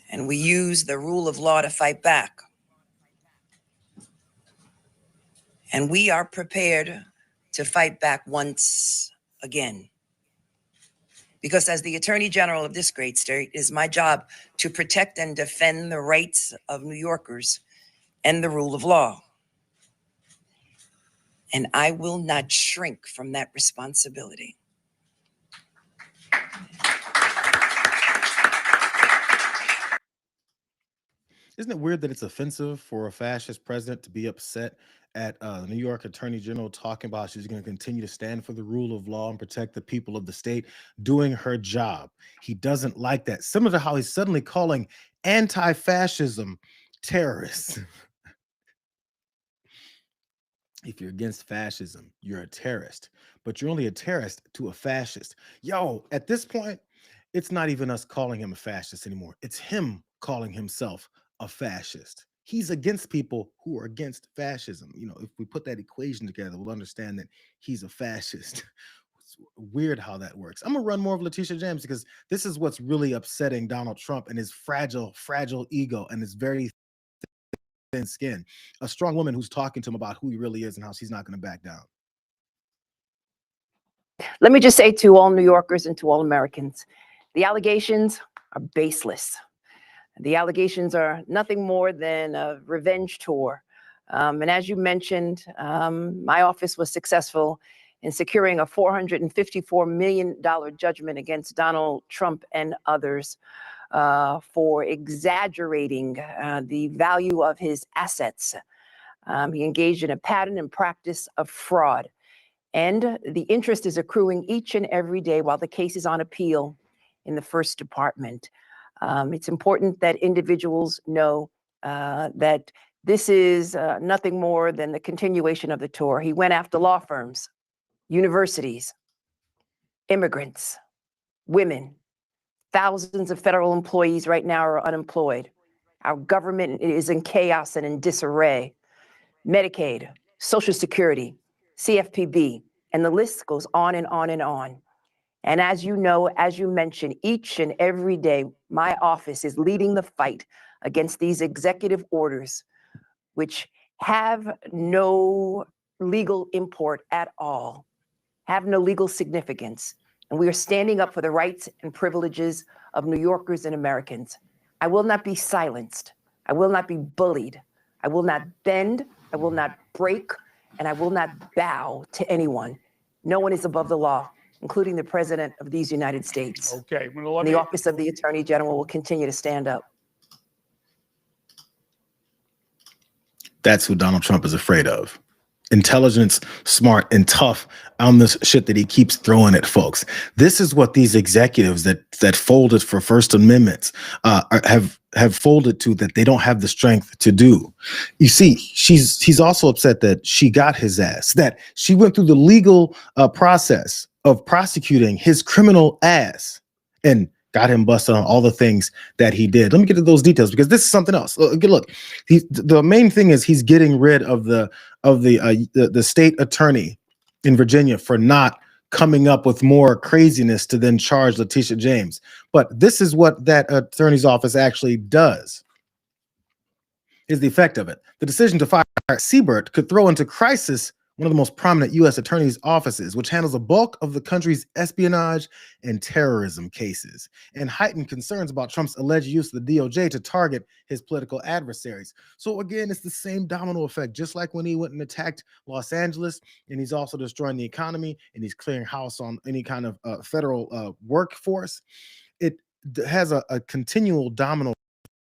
and we use the rule of law to fight back. And we are prepared to fight back once again. Because as the Attorney General of this great state, it is my job to protect and defend the rights of New Yorkers and the rule of law. And I will not shrink from that responsibility. Isn't it weird that it's offensive for a fascist president to be upset at the New York Attorney General talking about she's going to continue to stand for the rule of law and protect the people of the state, doing her job? He doesn't like that. Similar to how he's suddenly calling anti-fascism terrorists. If you're against fascism, you're a terrorist, but you're only a terrorist to a fascist. Yo, at this point, it's not even us calling him a fascist anymore. It's him calling himself a fascist. He's against people who are against fascism. You know, if we put that equation together, we'll understand that he's a fascist. It's weird how that works. I'm gonna run more of Letitia James because this is what's really upsetting Donald Trump and his fragile ego and his very thin skin. A strong woman who's talking to him about who he really is and how she's not going to back down. Let me just say to all New Yorkers and to all Americans, the allegations are baseless. The allegations are nothing more than a revenge tour. And as you mentioned, my office was successful in securing a $454 million judgment against Donald Trump and others for exaggerating the value of his assets. He engaged in a pattern and practice of fraud. And the interest is accruing each and every day while the case is on appeal in the First Department. It's important that individuals know that this is nothing more than the continuation of the tour. He went after law firms, universities, immigrants, women. Thousands of federal employees right now are unemployed. Our government is in chaos and in disarray. Medicaid, Social Security, CFPB, and the list goes on and on and on. And as you know, as you mentioned, each and every day, my office is leading the fight against these executive orders, which have no legal import at all, have no legal significance. And we are standing up for the rights and privileges of New Yorkers and Americans. I will not be silenced. I will not be bullied. I will not bend. I will not break. And I will not bow to anyone. No one is above the law, including the President of these United States. Okay. And the Office of the Attorney General will continue to stand up. That's who Donald Trump is afraid of. Intelligence, smart, and tough on this shit that he keeps throwing at folks. This is what these executives that folded for First Amendments have folded to, that they don't have the strength to do. You see, he's also upset that she got his ass, that she went through the legal process of prosecuting his criminal ass and got him busted on all the things that he did. Let me get to those details because this is something else. Look, the main thing is he's getting rid of the state attorney in Virginia for not coming up with more craziness to then charge Letitia James. But this is what that attorney's office actually does. Is the effect of it. The decision to fire Siebert could throw into crisis one of the most prominent U.S. attorney's offices, which handles a bulk of the country's espionage and terrorism cases, and heightened concerns about Trump's alleged use of the DOJ to target his political adversaries. So again, it's the same domino effect, just like when he went and attacked Los Angeles, and he's also destroying the economy, and he's clearing house on any kind of federal workforce. It has a continual domino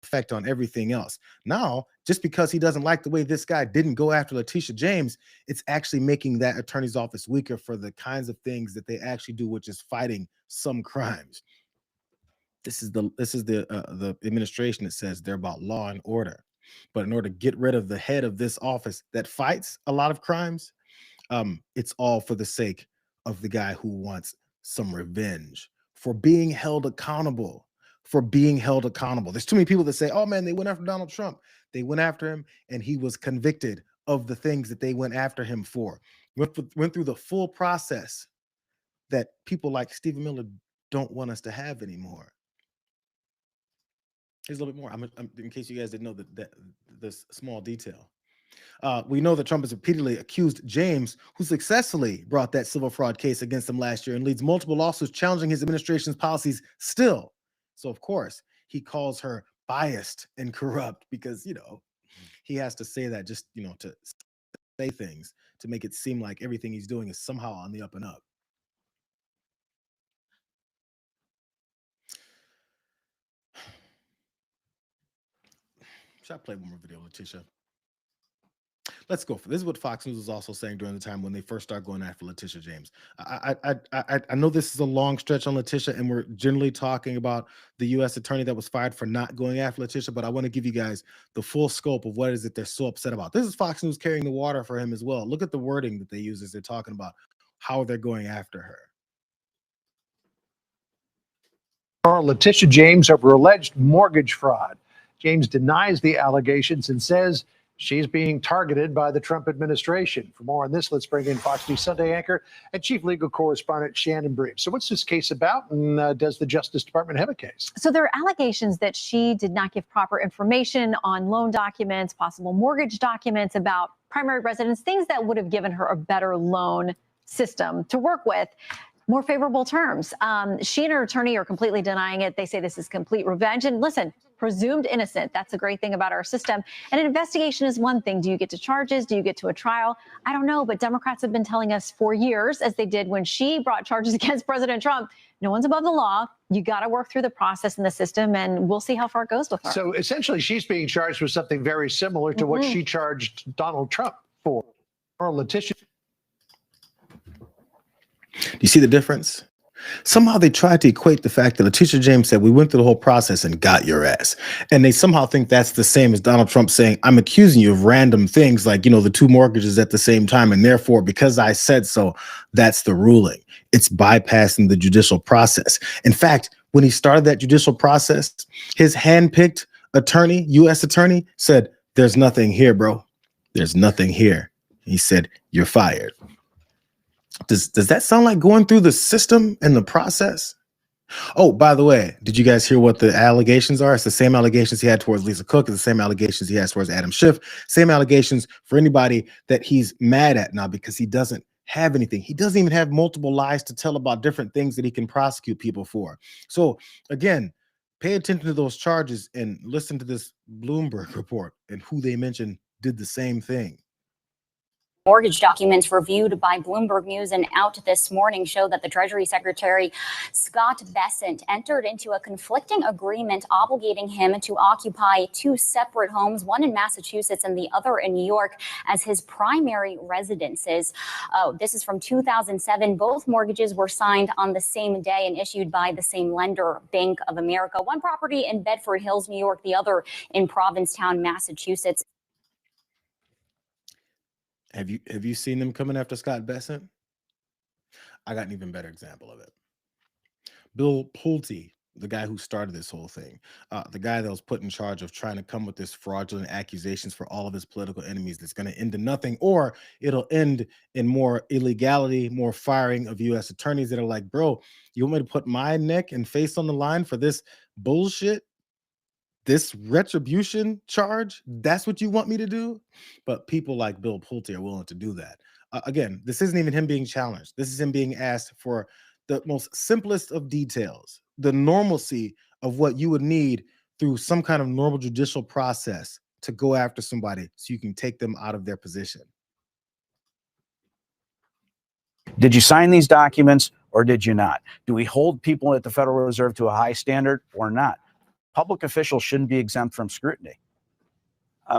effect on everything else. Now, just because he doesn't like the way this guy didn't go after Letitia James, it's actually making that attorney's office weaker for the kinds of things that they actually do, which is fighting some crimes. This is the administration that says they're about law and order, but in order to get rid of the head of this office that fights a lot of crimes, it's all for the sake of the guy who wants some revenge for being held accountable. There's too many people that say, oh man, they went after Donald Trump. They went after him and he was convicted of the things that they went after him for. Went through the full process that people like Stephen Miller don't want us to have anymore. Here's a little bit more, in case you guys didn't know this small detail. We know that Trump has repeatedly accused James, who successfully brought that civil fraud case against him last year and leads multiple lawsuits challenging his administration's policies still. So, of course, he calls her biased and corrupt because, he has to say that just, to say things to make it seem like everything he's doing is somehow on the up and up. Should I play one more video, Letitia? Let's go for this. Is what Fox News was also saying during the time when they first started going after Letitia James. I know this is a long stretch on Letitia, and we're generally talking about the U.S. attorney that was fired for not going after Letitia, but I want to give you guys the full scope of what is it they're so upset about. This is Fox News carrying the water for him as well. Look at the wording that they use as they're talking about how they're going after her. Letitia James over alleged mortgage fraud. James denies the allegations and says she's being targeted by the Trump administration. For more on this, let's bring in Fox News Sunday anchor and chief legal correspondent Shannon Bream. So what's this case about, and does the Justice Department have a case? So there are allegations that she did not give proper information on loan documents, possible mortgage documents about primary residence, things that would have given her a better loan system to work with more favorable terms. She and her attorney are completely denying it. They say this is complete revenge. And listen, presumed innocent. That's a great thing about our system. And an investigation is one thing. Do you get to charges? Do you get to a trial? I don't know. But Democrats have been telling us for years, as they did when she brought charges against President Trump, no one's above the law. You got to work through the process in the system, and we'll see how far it goes with her. So essentially, she's being charged with something very similar to what she charged Donald Trump for. Or Letitia. Do you see the difference? Somehow they tried to equate the fact that Letitia James said we went through the whole process and got your ass. And they somehow think that's the same as Donald Trump saying, I'm accusing you of random things like, the 2 mortgages at the same time. And therefore, because I said so, that's the ruling. It's bypassing the judicial process. In fact, when he started that judicial process, his handpicked attorney, U.S. attorney, said, there's nothing here, bro. There's nothing here. He said, you're fired. Does that sound like going through the system and the process? Oh, by the way, did you guys hear what the allegations are? It's the same allegations he had towards Lisa Cook. It's the same allegations he has towards Adam Schiff. Same allegations for anybody that he's mad at now because he doesn't have anything. He doesn't even have multiple lies to tell about different things that he can prosecute people for. So again, pay attention to those charges and listen to this Bloomberg report and who they mentioned did the same thing. Mortgage documents reviewed by Bloomberg News and out this morning show that the Treasury Secretary Scott Bessent entered into a conflicting agreement obligating him to occupy 2 separate homes, one in Massachusetts and the other in New York, as his primary residences. This is from 2007. Both mortgages were signed on the same day and issued by the same lender, Bank of America. One property in Bedford Hills, New York, the other in Provincetown, Massachusetts. Have you seen them coming after Scott Bessent? I got an even better example of it. Bill Pulte, the guy who started this whole thing, the guy that was put in charge of trying to come with this fraudulent accusations for all of his political enemies that's going to end in nothing, or it'll end in more illegality, more firing of U.S. attorneys that are like, bro, you want me to put my neck and face on the line for this bullshit? This retribution charge, that's what you want me to do? But people like Bill Pulte are willing to do that. Again, this isn't even him being challenged. This is him being asked for the most simplest of details, the normalcy of what you would need through some kind of normal judicial process to go after somebody so you can take them out of their position. Did you sign these documents or did you not? Do we hold people at the Federal Reserve to a high standard or not? Public officials shouldn't be exempt from scrutiny.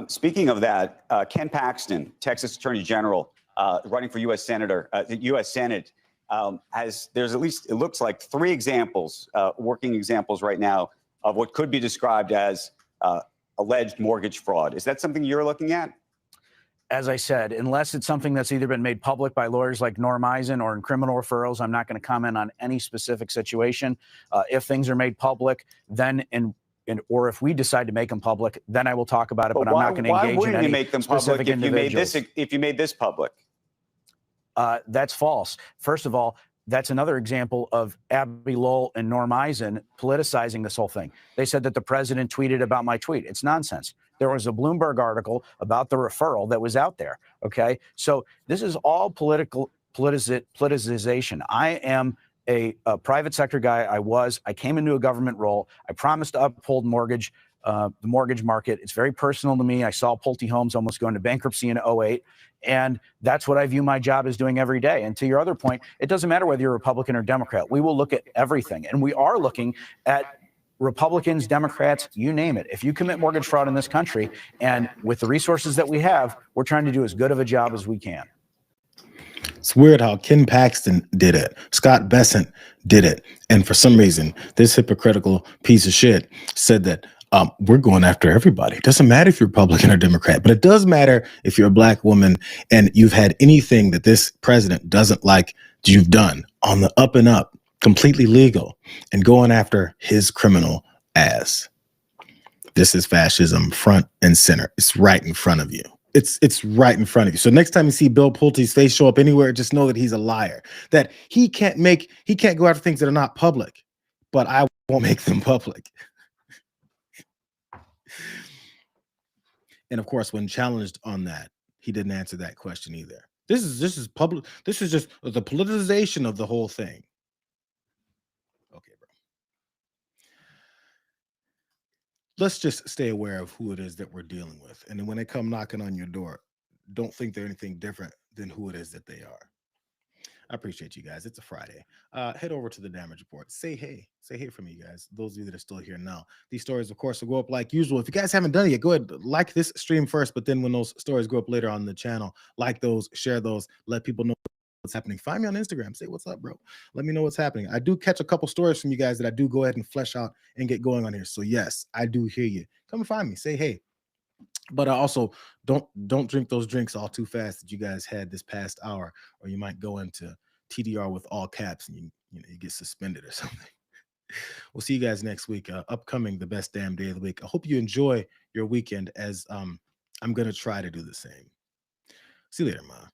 Speaking of that, Ken Paxton, Texas Attorney General, running for U.S. Senator, the U.S. Senate, there's at least, it looks like 3 examples, working examples right now of what could be described as alleged mortgage fraud. Is that something you're looking at? As I said, unless it's something that's either been made public by lawyers like Norm Eisen or in criminal referrals, I'm not going to comment on any specific situation. If things are made public, then or if we decide to make them public, then I will talk about it. But I'm not going to engage in any make them specific public individuals. if you made this public? That's false. First of all, that's another example of Abby Lowell and Norm Eisen politicizing this whole thing. They said that the president tweeted about my tweet. It's nonsense. There was a Bloomberg article about the referral that was out there. Okay, so this is all politicization. I am a private sector guy. I came into a government role. I promised to uphold the mortgage market. It's very personal to me. I saw Pulte Homes almost go into bankruptcy in 2008. And that's what I view my job as doing every day. And to your other point, it doesn't matter whether you're Republican or Democrat. We will look at everything. And we are looking at Republicans, Democrats, you name it. If you commit mortgage fraud in this country, and with the resources that we have, we're trying to do as good of a job as we can. It's weird how Ken Paxton did it. Scott Bessent did it. And for some reason, this hypocritical piece of shit said that we're going after everybody. It doesn't matter if you're Republican or Democrat, but it does matter if you're a black woman and you've had anything that this president doesn't like you've done on the up and up, completely legal, and going after his criminal ass. This is fascism front and center. It's right in front of you. It's right in front of you. So next time you see Bill Pulte's face show up anywhere, just know that he's a liar, that he can't go after things that are not public, but I won't make them public. And of course, when challenged on that, he didn't answer that question either. This is public. This is just the politicization of the whole thing. Okay, bro. Let's just stay aware of who it is that we're dealing with. And then when they come knocking on your door, don't think they're anything different than who it is that they are. I appreciate you guys. It's a Friday. Head over to the damage report. Say hey. Say hey from you guys. Those of you that are still here now. These stories, of course, will go up like usual. If you guys haven't done it yet, go ahead, like this stream first. But then when those stories go up later on the channel, like those, share those, let people know what's happening. Find me on Instagram. Say what's up, bro. Let me know what's happening. I do catch a couple stories from you guys that I do go ahead and flesh out and get going on here. So yes, I do hear you. Come and find me. Say hey. But also don't drink those drinks all too fast that you guys had this past hour, or you might go into TDR with all caps and you get suspended or something. We'll see you guys next week. Upcoming the best damn day of the week. I hope you enjoy your weekend, as I'm gonna try to do the same. See you later, Ma.